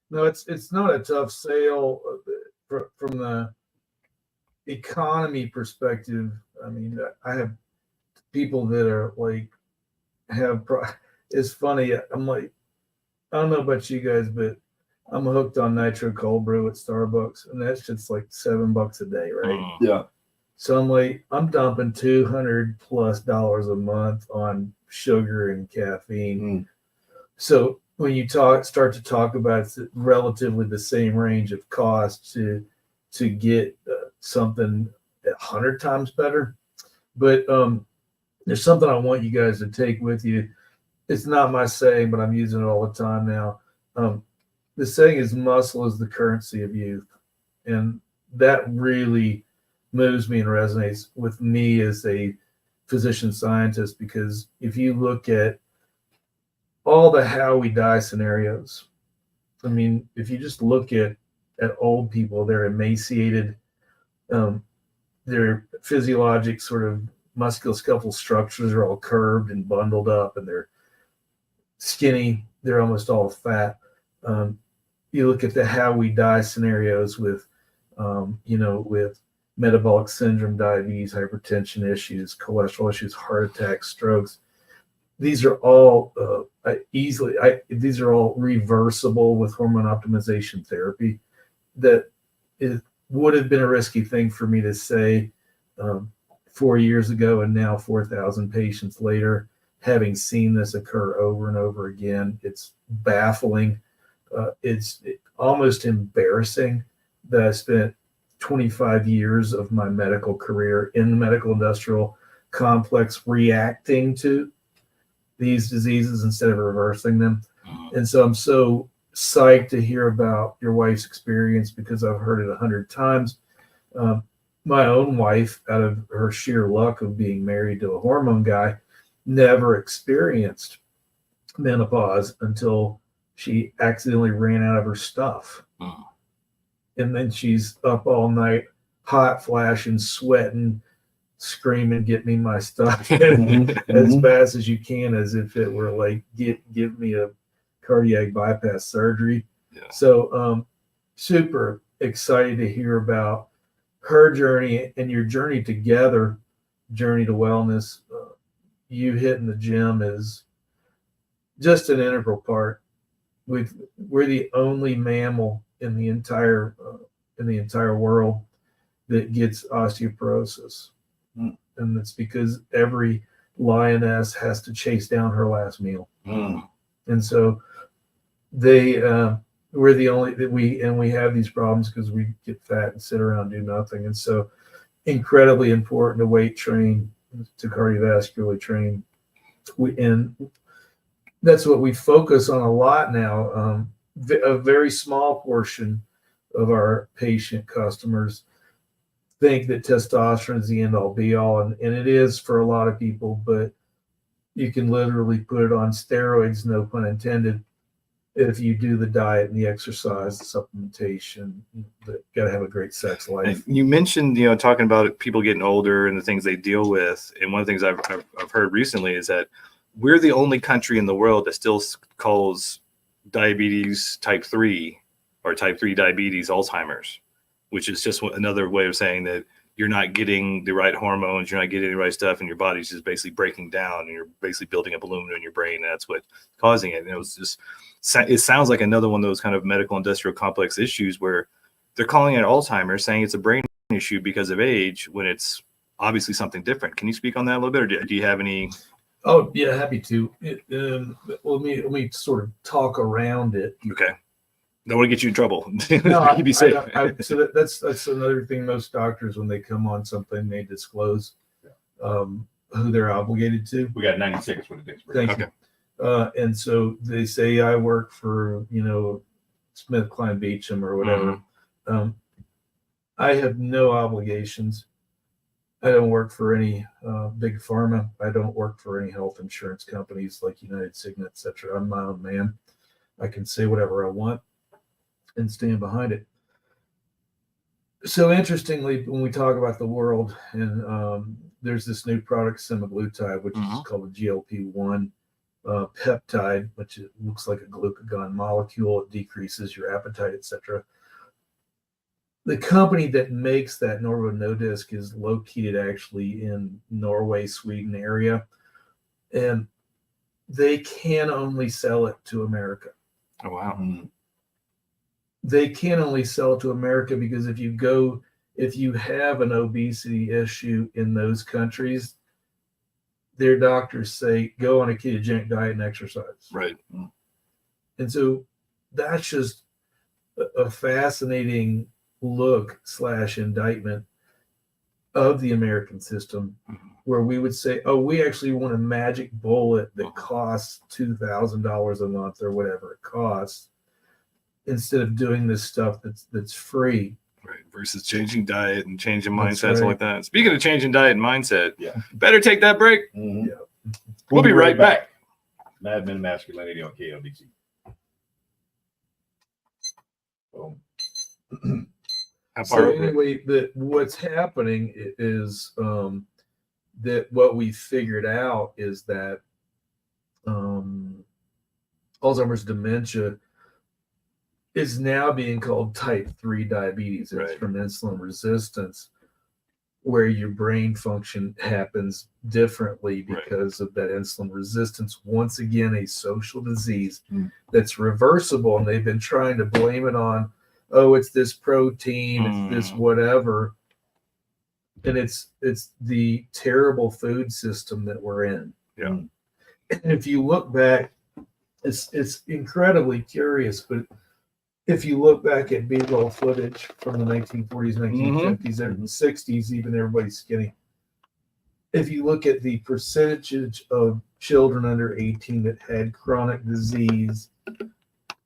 no, it's not a tough sale from the economy perspective. I mean, I have people that are like it's funny. I'm like, I don't know about you guys, but I'm hooked on nitro cold brew at Starbucks, and that's just like $7 a day, right? Yeah. So I'm like, I'm dumping $200+ a month on sugar and caffeine. So when you start to talk about it's relatively the same range of cost to get something 100 times better. But there's something I want you guys to take with you. It's not my saying, but I'm using it all the time now. The saying is, muscle is the currency of youth. And that really moves me and resonates with me as a physician scientist, because if you look at all the how we die scenarios, I mean, if you just look at old people, they're emaciated, their physiologic sort of musculoskeletal structures are all curved and bundled up, and they're skinny, they're almost all fat. You look at the how we die scenarios with with metabolic syndrome, diabetes, hypertension issues, cholesterol issues, heart attacks, strokes. These are all these are all reversible with hormone optimization therapy. That it would have been a risky thing for me to say 4 years ago, and now 4,000 patients later, having seen this occur over and over again. It's baffling. It's almost embarrassing that I spent 25 years of my medical career in the medical industrial complex reacting to these diseases instead of reversing them. And so I'm so psyched to hear about your wife's experience, because I've heard it 100 times. My own wife, out of her sheer luck of being married to a hormone guy, never experienced menopause until she accidentally ran out of her stuff. And then she's up all night, hot flashing, sweating, screaming, get me my stuff as fast as you can, as if it were like, give me a cardiac bypass surgery. Yeah. So super excited to hear about her journey and your journey together, journey to wellness, you hitting the gym is just an integral part. We're the only mammal in the entire world that gets osteoporosis, and it's because every lioness has to chase down her last meal, and so we're the only that we have these problems because we get fat and sit around and do nothing, and so incredibly important to weight train, to cardiovascularly train, and that's what we focus on a lot now. A very small portion of our patient customers think that testosterone is the end all be all, and it is for a lot of people, but you can literally put it on steroids, no pun intended, if you do the diet and the exercise, the supplementation. You got to have a great sex life. And you mentioned, talking about people getting older and the things they deal with. And one of the things I've heard recently is that we're the only country in the world that still calls diabetes type 3 or type 3 diabetes Alzheimer's, which is just another way of saying that you're not getting the right hormones, you're not getting the right stuff, and your body's just basically breaking down, and you're basically building up aluminum in your brain, and that's what's causing it. And it sounds like another one of those kind of medical industrial complex issues where they're calling it Alzheimer's, saying it's a brain issue because of age, when it's obviously something different. Can you speak on that a little bit, or do you have any? Oh yeah, happy to. Let me sort of talk around it. Okay. Don't want to get you in trouble. No, you be safe. So that's another thing. Most doctors, when they come on something, they disclose who they're obligated to. We got 90 seconds for the next break. Thank you. And so they say, I work for, Smith, Klein, Beecham or whatever. I have no obligations. I don't work for any big pharma. I don't work for any health insurance companies like United, Cigna, etc. I'm my own man. I can say whatever I want and stand behind it. So interestingly, when we talk about the world, and there's this new product, semaglutide, which is called a GLP-1 peptide, which it looks like a glucagon molecule. It decreases your appetite, etc. The company that makes that, Novo Nordisk, is located actually in Norway, Sweden area, and they can only sell it to America. Oh, wow. They can only sell it to America because if you have an obesity issue in those countries, their doctors say, go on a ketogenic diet and exercise. Right. And so that's just a fascinating look / indictment of the American system, where we would say, oh, we actually want a magic bullet that costs $2,000 a month or whatever it costs, instead of doing this stuff that's free. Right. Versus changing diet and changing mindsets, right. like that. Speaking of changing diet and mindset, better take that break. Yeah. We'll be right back. Mad Men Masculinity on KLBC. Boom. So anyway, what's happening is that what we figured out is that Alzheimer's dementia is now being called type 3 diabetes. It's from insulin resistance, where your brain function happens differently because of that insulin resistance. Once again, a social disease that's reversible, and they've been trying to blame it on, oh, it's this protein, it's this whatever. And it's the terrible food system that we're in. Yeah. And if you look back, it's incredibly curious, but if you look back at B-roll footage from the 1940s, 1950s, and 60s, even everybody's skinny. If you look at the percentage of children under 18 that had chronic disease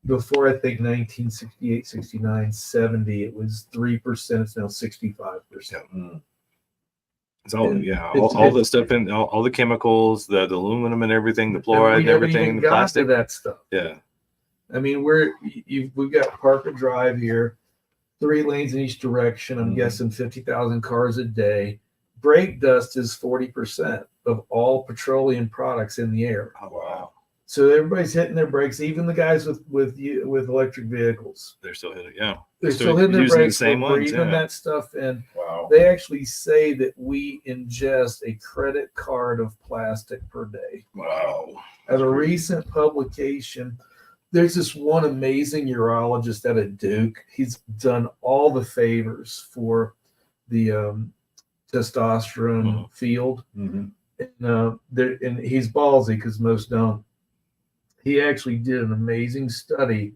before, I think 1968, 69, 70, it was 3%. It's now 65%. It's all all the stuff in all the chemicals, the aluminum and everything, the fluoride and everything, the plastic, that stuff. Yeah. I mean, we've got Parker Drive here, 3 lanes in each direction. I'm guessing 50,000 cars a day. Brake dust is 40% of all petroleum products in the air. Oh, wow. So everybody's hitting their brakes, even the guys with electric vehicles. They're still hitting. Yeah, They're still hitting their using brakes. the same We're ones. breathing Yeah. that stuff in. Wow. They actually say that we ingest a credit card of plastic per day. Wow. At a recent publication, there's this one amazing urologist out of Duke. He's done all the favors for the testosterone field. Mm-hmm. And he's ballsy because most don't. He actually did an amazing study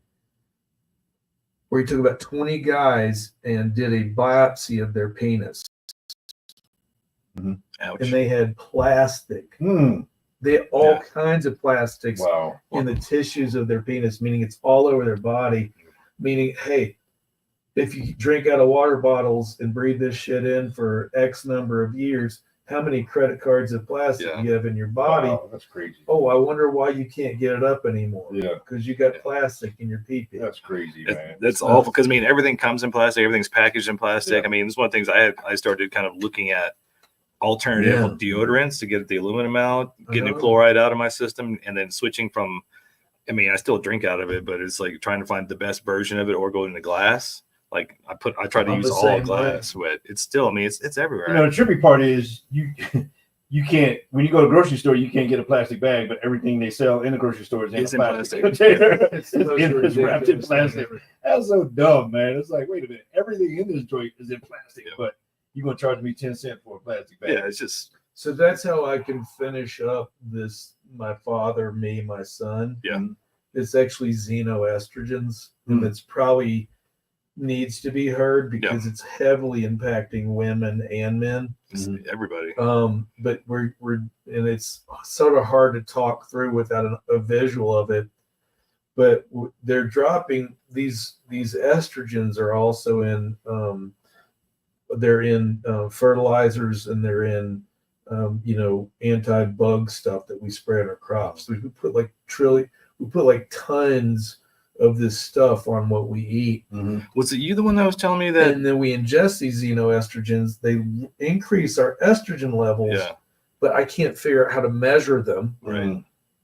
where he took about 20 guys and did a biopsy of their penis. Ouch. And they had plastic. They had all kinds of plastics Wow. in the tissues of their penis, meaning it's all over their body. Meaning, hey, if you drink out of water bottles and breathe this shit in for X number of years, how many credit cards of plastic you have in your body? Wow, that's crazy. Oh, I wonder why you can't get it up anymore. Yeah. Because you got plastic in your pee-pee. That's crazy, man. That's awful because I mean everything comes in plastic, everything's packaged in plastic. Yeah. I mean, it's one of the things I started kind of looking at alternative deodorants to get the aluminum out, getting the chloride out of my system, and then switching from. I mean, I still drink out of it, but it's like trying to find the best version of it or go into glass. Like I try to use all glass, but it's still. I mean, it's everywhere. You know, the trippy part is you can't, when you go to the grocery store, you can't get a plastic bag, but everything they sell in the grocery store is in plastic. It's wrapped in plastic. That's so dumb, man. It's like, wait a minute, everything in this joint is in plastic, but you're gonna charge me 10 cents for a plastic bag. Yeah, it's just. So that's how I can finish up this. My father, me, my son. Yeah, it's actually xenoestrogens, and it's probably needs to be heard because it's heavily impacting women and men. Everybody. But we're and it's sort of hard to talk through without a visual of it. But they're dropping these estrogens are also in they're in fertilizers, and they're in anti-bug stuff that we spray on our crops. So we put like tons of this stuff on what we eat. Was it you the one that was telling me that? And then we ingest these xenoestrogens. They increase our estrogen levels, but I can't figure out how to measure them. Right.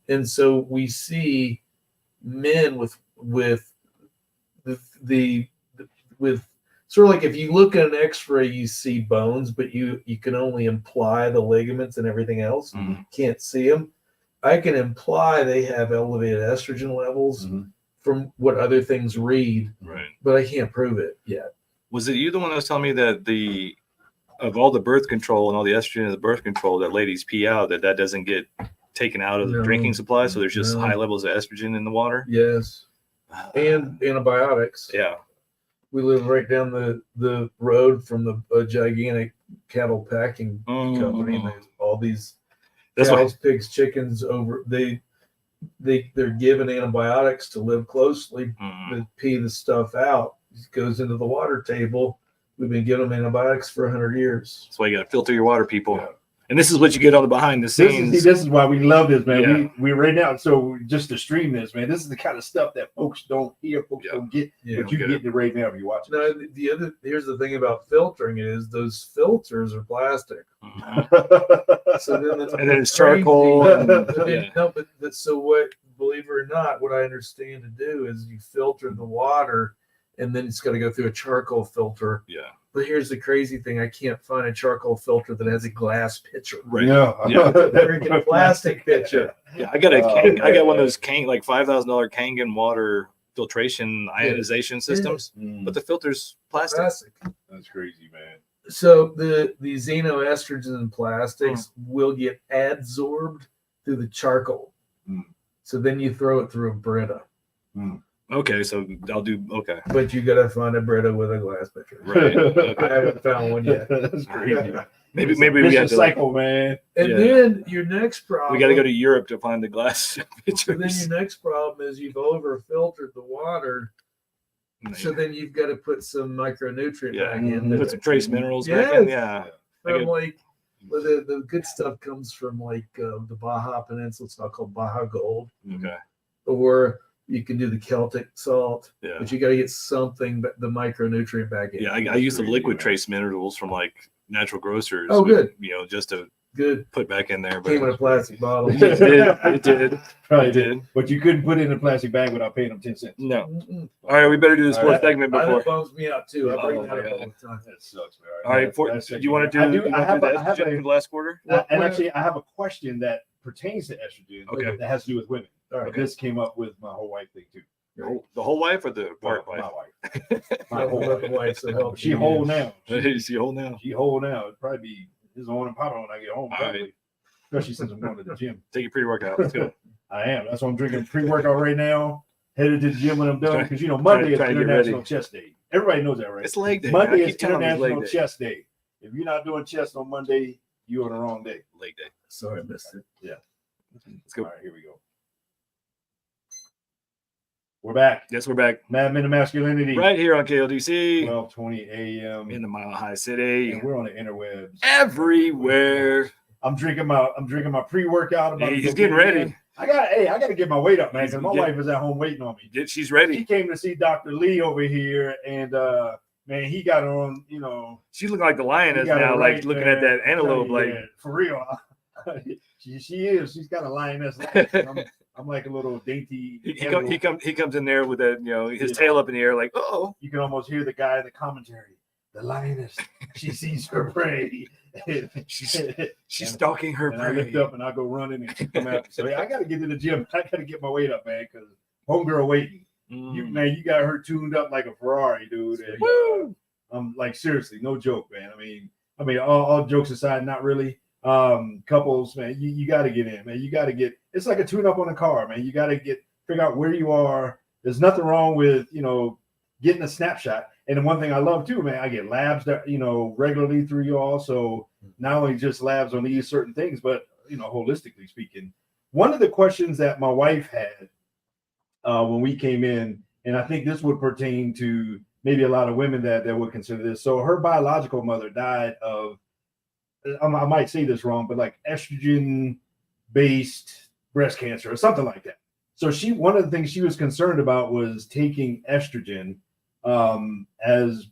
And so we see men with sort of like if you look at an X-ray, you see bones, but you can only imply the ligaments and everything else. Can't see them. I can imply they have elevated estrogen levels from what other things read, but I can't prove it yet. Was it you the one that was telling me that of all the birth control and all the estrogen in the birth control that ladies pee out, that doesn't get taken out of the drinking supply, so there's just high levels of estrogen in the water? Yes. And antibiotics. Yeah. We live right down the road from a gigantic cattle packing company. And there's all these cows, pigs, chickens over. They're given antibiotics to live closely, to pee the stuff out. It goes into the water table. We've been giving them antibiotics for 100 years. That's why you got to filter your water, people. Yeah. And this is what you get on the behind the scenes. This is why we love this, man. Yeah. We right now, so just to stream this, man, this is the kind of stuff that folks don't hear, don't get, but you get it right now if you watch it. No, here's the thing about filtering is those filters are plastic. So then and then it's charcoal. So what, believe it or not, what I understand to do is you filter the water, and then it's got to go through a charcoal filter. Yeah. But here's the crazy thing: I can't find a charcoal filter that has a glass pitcher. Right. Yeah. Freaking plastic pitcher. Yeah, I got I got one of those like $5,000 Kangen water filtration ionization systems, but the filter's plastic. That's crazy, man. So the xenoestrogens and plastics will get adsorbed through the charcoal. So then you throw it through a Brita. Okay, so I'll do But you gotta find a Brita with a glass pitcher. Right. Okay. I haven't found one yet. That's crazy. Maybe we got to cycle, man. And then your next problem. We got to go to Europe to find the glass pitchers. And then your next problem is you've over filtered the water. So then you've got to put some micronutrient back in. Put some trace minerals back in. Yeah. From the good stuff comes from the Baja Peninsula. It's not called Baja Gold. Okay. Or you can do the Celtic salt, yeah. But you got to get something, the micronutrient back in. Yeah, I use the liquid trace minerals from natural grocers. Oh, good. Just to Good. put back in there. But Came in a plastic bottle. it did. It did. Probably It did. But you couldn't put it in a plastic bag without paying them 10 cents. No. Mm-mm. All right, we better do the All sports right. segment That before. bums me out too. I bring Oh, that my up all God. the time. That sucks, man. All right, do you want to do? I have the a estrogen for the last quarter? and actually, I have a question that pertains to estrogen. Okay. That has to do with women. All right. But this came up with my whole wife thing too. The whole wife or the part My wife? wife. My whole wife. wife, so help She you. whole now. Is she whole now? She whole now. It'd probably be his own and pop when I get home. All Probably. right. Especially since I'm going to the gym. Take your pre-workout. Let's go. I am. That's why I'm drinking pre-workout right now. Headed to the gym when I'm done because Monday is try to get International ready. Chest Day. Everybody knows that, right? It's leg day. man. I Monday is keep telling them it's International leg day. Chest Day. If you're not doing chest on Monday, you're on the wrong day. Leg day. Sorry, I missed it. Let's go. All right, here we go. We're back. Yes, we're back Mad Men of Masculinity. right here on KLDC 12:20 a.m. in the Mile High City. And we're on the interwebs. Everywhere. I'm drinking my pre-workout. About to He's go getting get it ready. in. I got to get my weight up, man, because my Yeah. wife is at home waiting on me. She's She ready. came to see Dr. Lee over here, and man, he got her on, She's looking like the lioness he got now, her like right, looking man. at that antelope. Yeah, Like, for real. she is. She's got a lioness. I'm like a little dainty. he comes in there with that, his tail up in the air, like, oh, You can almost hear the guy in the commentary. The lioness, she sees her prey. she's stalking her And I lift prey. up and I go running and she come after. So I got to get to the gym. I got to get my weight up, man, because homegirl waiting. You got her tuned up like a Ferrari, dude. And, Woo! I'm like, seriously, no joke, man. I mean, all jokes aside, not really. Couples, man, you got to get in, man. You got to get. It's like a tune-up on a car, man. You got to figure out where you are. There's nothing wrong with getting a snapshot. And the one thing I love too, man, I get labs that regularly through y'all. So not only just labs on these certain things, but holistically speaking. One of the questions that my wife had when we came in, and I think this would pertain to maybe a lot of women that would consider this. So her biological mother died of, I might say this wrong, but like estrogen-based breast cancer or something like that. So one of the things she was concerned about was taking estrogen as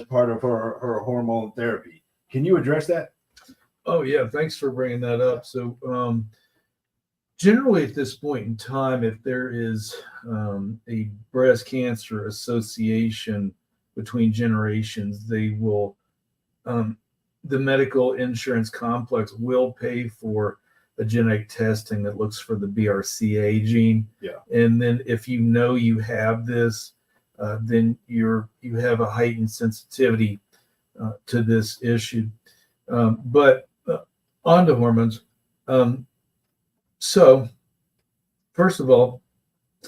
part of her hormone therapy. Can you address that? Oh yeah, thanks for bringing that up. So generally at this point in time, if there is a breast cancer association between generations, they will the medical insurance complex will pay for a genetic testing that looks for the BRCA gene. Yeah. And then if you have this, then you have a heightened sensitivity to this issue. But on to hormones. So first of all,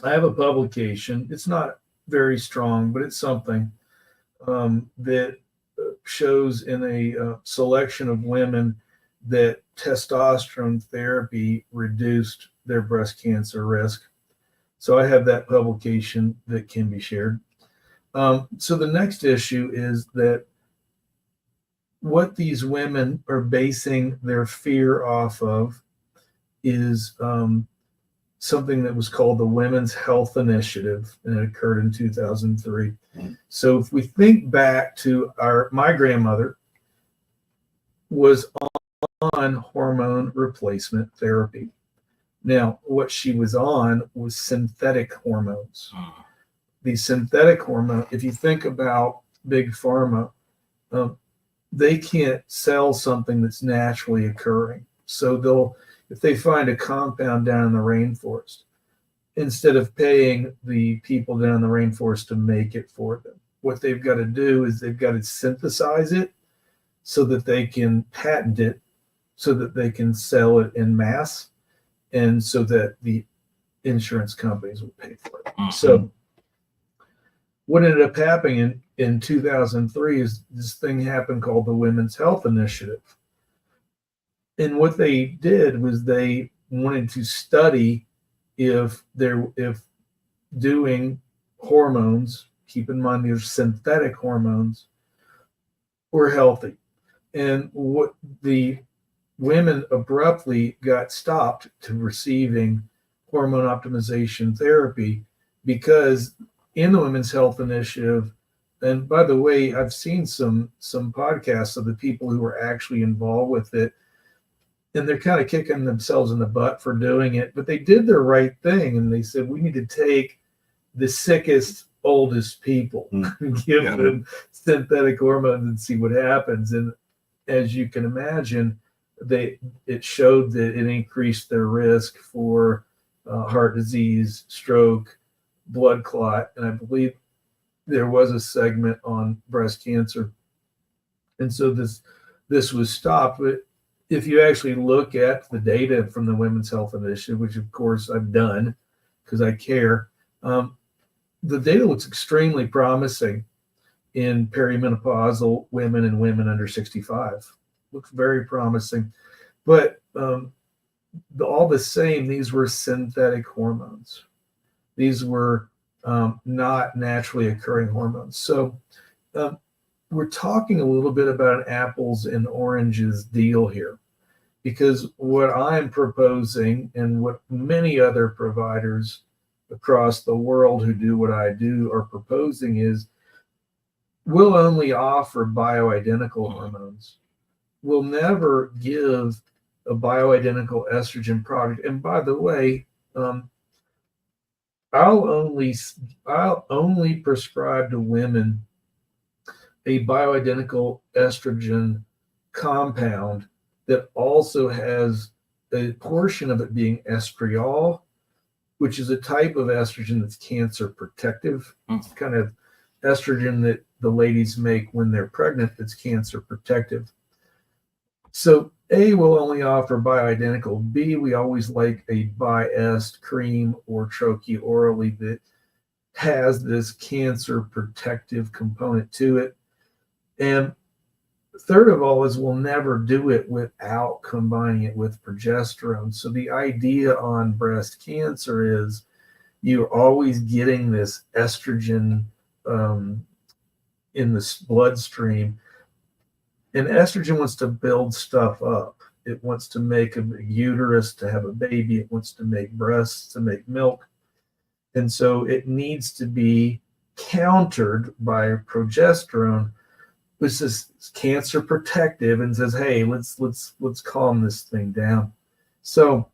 I have a publication. It's not very strong, but it's something that shows in a selection of women that testosterone therapy reduced their breast cancer risk. So I have that publication that can be shared. So the next issue is that what these women are basing their fear off of is something that was called the Women's Health Initiative, and it occurred in 2003. So if we think back to my grandmother was on hormone replacement therapy. Now, what she was on was synthetic hormones. The synthetic hormone, if you think about big pharma, they can't sell something that's naturally occurring. So if they find a compound down in the rainforest, instead of paying the people down in the rainforest to make it for them, what they've got to do is they've got to synthesize it so that they can patent it, so that they can sell it in mass, and so that the insurance companies will pay for it. Mm-hmm. So what ended up happening in 2003 is this thing happened called the Women's Health Initiative. And what they did was they wanted to study if doing hormones, keep in mind these synthetic hormones, were healthy. And what the women abruptly got stopped to receiving hormone optimization therapy because in the Women's Health Initiative, and by the way, I've seen some podcasts of the people who were actually involved with it. and they're kind of kicking themselves in the butt for doing it, but they did the right thing. And they said, we need to take the sickest, oldest people, give them synthetic hormones and see what happens. And as you can imagine, it showed that it increased their risk for heart disease, stroke, blood clot, and I believe there was a segment on breast cancer. And so this was stopped. But if you actually look at the data from the Women's Health Initiative, which of course I've done because I care, the data looks extremely promising in perimenopausal women and women under 65. Looks very promising. But all the same, these were synthetic hormones. These were not naturally occurring hormones. So we're talking a little bit about an apples and oranges deal here, because what I'm proposing and what many other providers across the world who do what I do are proposing is we'll only offer bioidentical hormones. We'll never give a bioidentical estrogen product. And by the way, I'll only prescribe to women a bioidentical estrogen compound that also has a portion of it being estriol, which is a type of estrogen that's cancer protective. It's kind of estrogen that the ladies make when they're pregnant that's cancer protective. So A, will only offer bioidentical. B, we always like a bi-est cream or troche orally that has this cancer protective component to it. And third of all is we'll never do it without combining it with progesterone. So the idea on breast cancer is you're always getting this estrogen in the bloodstream. And estrogen wants to build stuff up. It wants to make a uterus to have a baby. It wants to make breasts to make milk. And so it needs to be countered by progesterone, which is cancer protective and says, hey, let's calm this thing down. So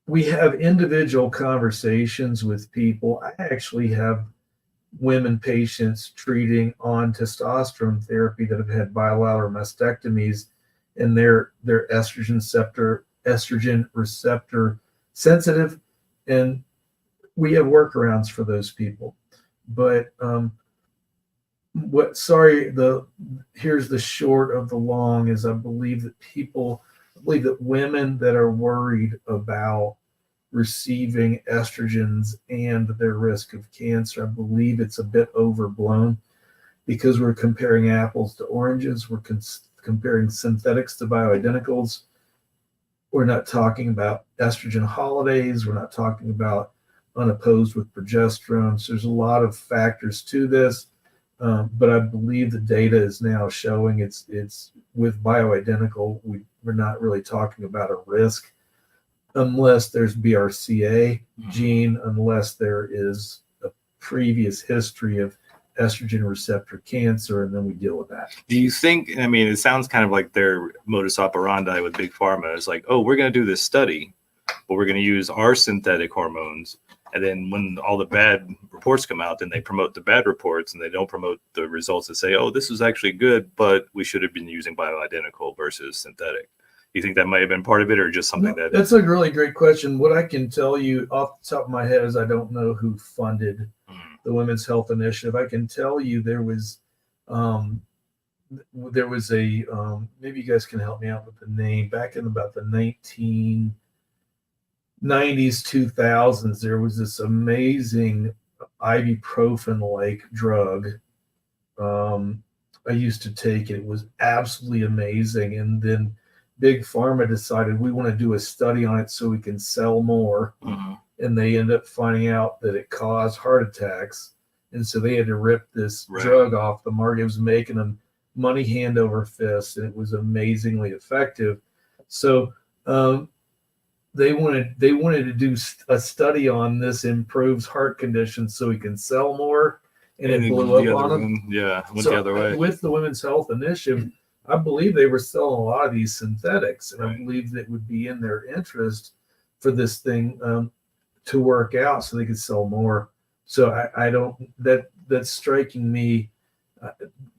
we have individual conversations with people. I actually have women patients treating on testosterone therapy that have had bilateral mastectomies, and they're estrogen receptor sensitive, and we have workarounds for those people. But here's the short of the long is I believe that women that are worried about receiving estrogens and their risk of cancer, I believe it's a bit overblown, because we're comparing apples to oranges. We're comparing synthetics to bioidenticals. We're not talking about estrogen holidays. We're not talking about unopposed with progesterone. So there's a lot of factors to this, but I believe the data is now showing it's with bioidentical, we're not really talking about a risk, unless there's BRCA gene, unless there is a previous history of estrogen receptor cancer, and then we deal with that. Do you think, I mean, it sounds kind of like their modus operandi with Big Pharma is like, oh, we're going to do this study, but we're going to use our synthetic hormones. And then when all the bad reports come out, then they promote the bad reports and they don't promote the results that say, oh, this was actually good, but we should have been using bioidentical versus synthetic. You think that might have been part of it, or just something that... That's a really great question. What I can tell you off the top of my head is I don't know who funded the Women's Health Initiative. I can tell you there was a, maybe you guys can help me out with the name, back in about the 1990s, 2000s, there was this amazing ibuprofen-like drug. I used to take it. It was absolutely amazing. And then Big Pharma decided we want to do a study on it so we can sell more. And they end up finding out that it caused heart attacks. And so they had to rip this drug off the market. It was making them money hand over fist, and it was amazingly effective. So they wanted to do a study on this improves heart conditions so we can sell more, and it blew up on them. Yeah, went the other way. With the Women's Health Initiative, I believe they were selling a lot of these synthetics, and I Right. believe that it would be in their interest for this thing to work out so they could sell more. So I don't, that's striking me.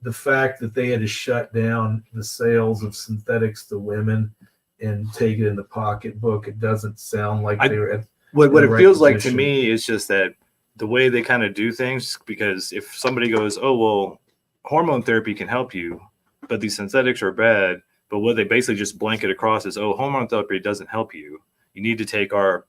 The fact that they had to shut down the sales of synthetics to women and take it in the pocketbook, it doesn't sound like they were at what the it right feels like to position. me is just that the way they kind of do things, because if somebody goes, oh, well, hormone therapy can help you, but these synthetics are bad. But what they basically just blanket across is, oh, hormone therapy doesn't help you. You need to take our,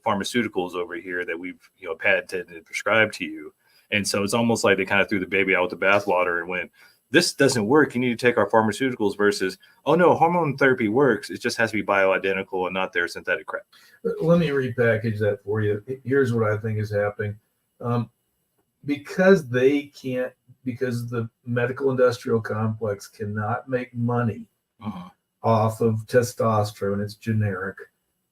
pharmaceuticals over here that we've, patented and prescribed to you. And so it's almost like they kind of threw the baby out with the bathwater and went, this doesn't work. You need to take our pharmaceuticals versus, oh no, hormone therapy works. It just has to be bioidentical and not their synthetic crap. Let me repackage that for you. Here's what I think is happening. Because the medical industrial complex cannot make money off of testosterone, it's generic,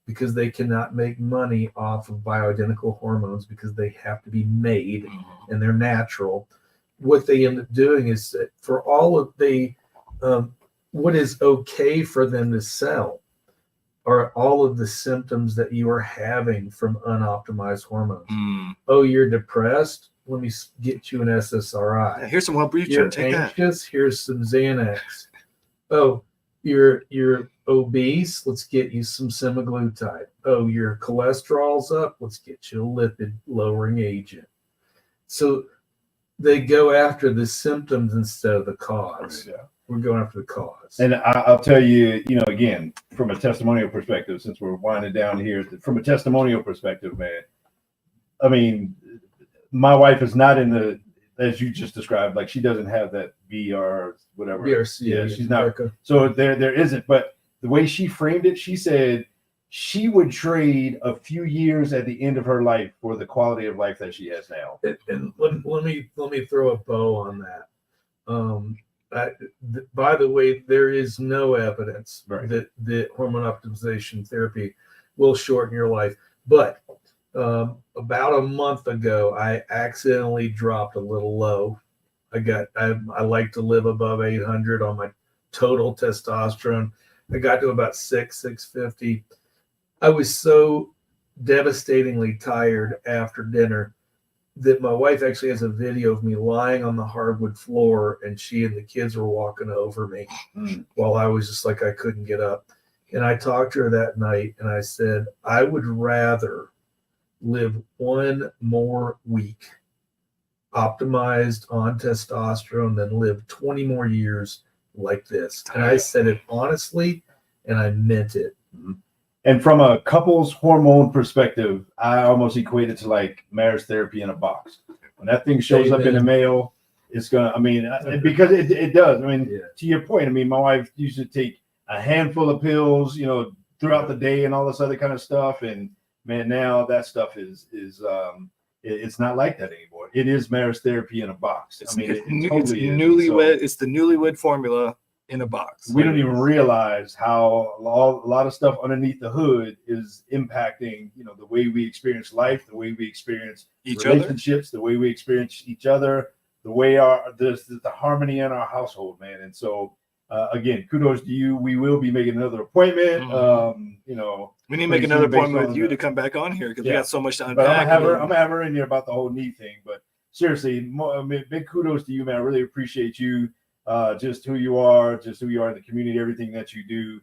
because they cannot make money off of bioidentical hormones because they have to be made and they're natural. What they end up doing is that for all of what is okay for them to sell are all of the symptoms that you are having from unoptimized hormones. Oh, you're depressed? Let me get you an SSRI. Here's some Wellbutrin. You're Take anxious? Here's some Xanax. Oh, you're obese? Let's get you some semaglutide. Oh, your cholesterol's up? Let's get you a lipid lowering agent. So they go after the symptoms instead of the cause. Yeah. We're going after the cause. And I'll tell you, again, from a testimonial perspective, since we're winding down here, from a testimonial perspective, man, I mean, my wife is not in the, as you just described, like she doesn't have that BR, whatever. BRC. Yeah, she's not. America. So there isn't. But the way she framed it, she said she would trade a few years at the end of her life for the quality of life that she has now. And let me throw a bow on that. By the way, there is no evidence that hormone optimization therapy will shorten your life. But about a month ago, I accidentally dropped a little low. I like to live above 800 on my total testosterone. I got to about 650. I was so devastatingly tired after dinner that my wife actually has a video of me lying on the hardwood floor, and she and the kids were walking over me while I was just like, I couldn't get up. And I talked to her that night and I said, I would rather live one more week optimized on testosterone than live 20 more years like this. And I said it honestly, and I meant it. And from a couple's hormone perspective, I almost equate it to like marriage therapy in a box. When that thing shows up in the mail, it's going to, because it does. I mean, to your point, I mean, my wife used to take a handful of pills, throughout the day and all this other kind of stuff. And man, now that stuff is it's not like that anymore. It is marriage therapy in a box. It's, I mean, it's totally newlywed. It's the newlywed formula in a box. We don't even realize how a lot of stuff underneath the hood is impacting, the way we experience life, the way we experience relationships, the way we experience each other, the way the harmony in our household, man. And so, again, kudos to you. We will be making another appointment. We need to make another appointment with you to come back on here because we got so much to But unpack. I'm gonna have her in here about the whole knee thing. But seriously, big kudos to you, man. I really appreciate you. Just who you are in the community, everything that you do.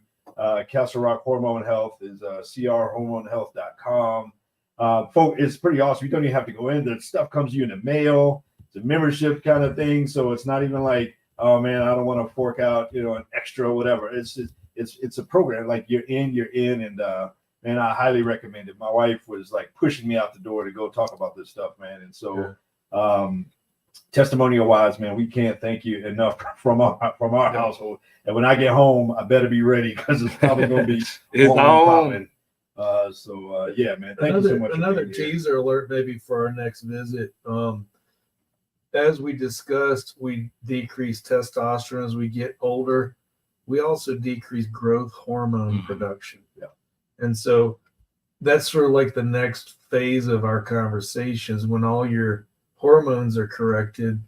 Castle Rock Hormone Health is crhormonehealth.com. Folks, it's pretty awesome. You don't even have to go in. The stuff comes to you in the mail. It's a membership kind of thing. So it's not even like, oh man, I don't want to fork out, an extra whatever. It's a program. Like you're in, and man, I highly recommend it. My wife was like pushing me out the door to go talk about this stuff, man. And so, testimonial wise, man, we can't thank you enough from our household. And when I get home, I better be ready because it's probably going to be popping. Yeah, man, thank you so much. Another teaser alert maybe for our next visit. As we discussed, we decrease testosterone as we get older. We also decrease growth hormone production. Yeah. And so that's sort of like the next phase of our conversations when all your hormones are corrected.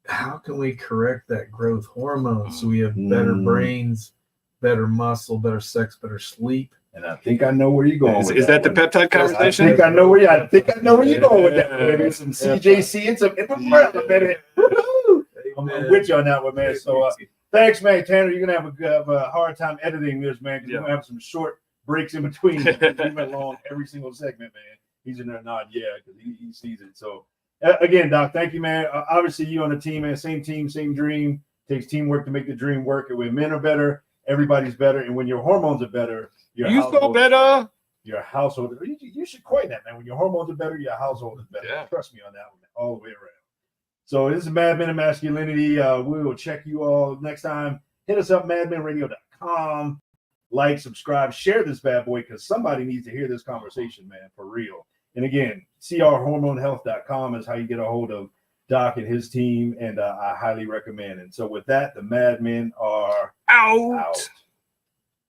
how can we correct that growth hormone so we have better brains, better muscle, better sex, better sleep? And I think I know where you're going. Is that the peptide conversation? I think I know where you're going with that. Maybe some CJC and some Ipabrella, baby. I'm with you on that one, man. So thanks, man. Tanner, you're gonna have a hard time editing this, man, because you're gonna have some short breaks in between. We went long every single segment, man. He's in there nod, yeah, because he sees it. So again, Doc, thank you, man. Obviously, you on the team, man. Same team, same dream. Takes teamwork to make the dream work. And when men are better, everybody's better. And when your hormones are better, you feel better. Your household. You should coin that, man. When your hormones are better, your household is better. Yeah. Trust me on that one, all the way around. So this is Mad Men of Masculinity. We will check you all next time. Hit us up, madmenradio.com. Like, subscribe, share this bad boy because somebody needs to hear this conversation, man, for real. And again, crhormonehealth.com is how you get a hold of Doc and his team, and I highly recommend it. So with that, the Mad Men are out.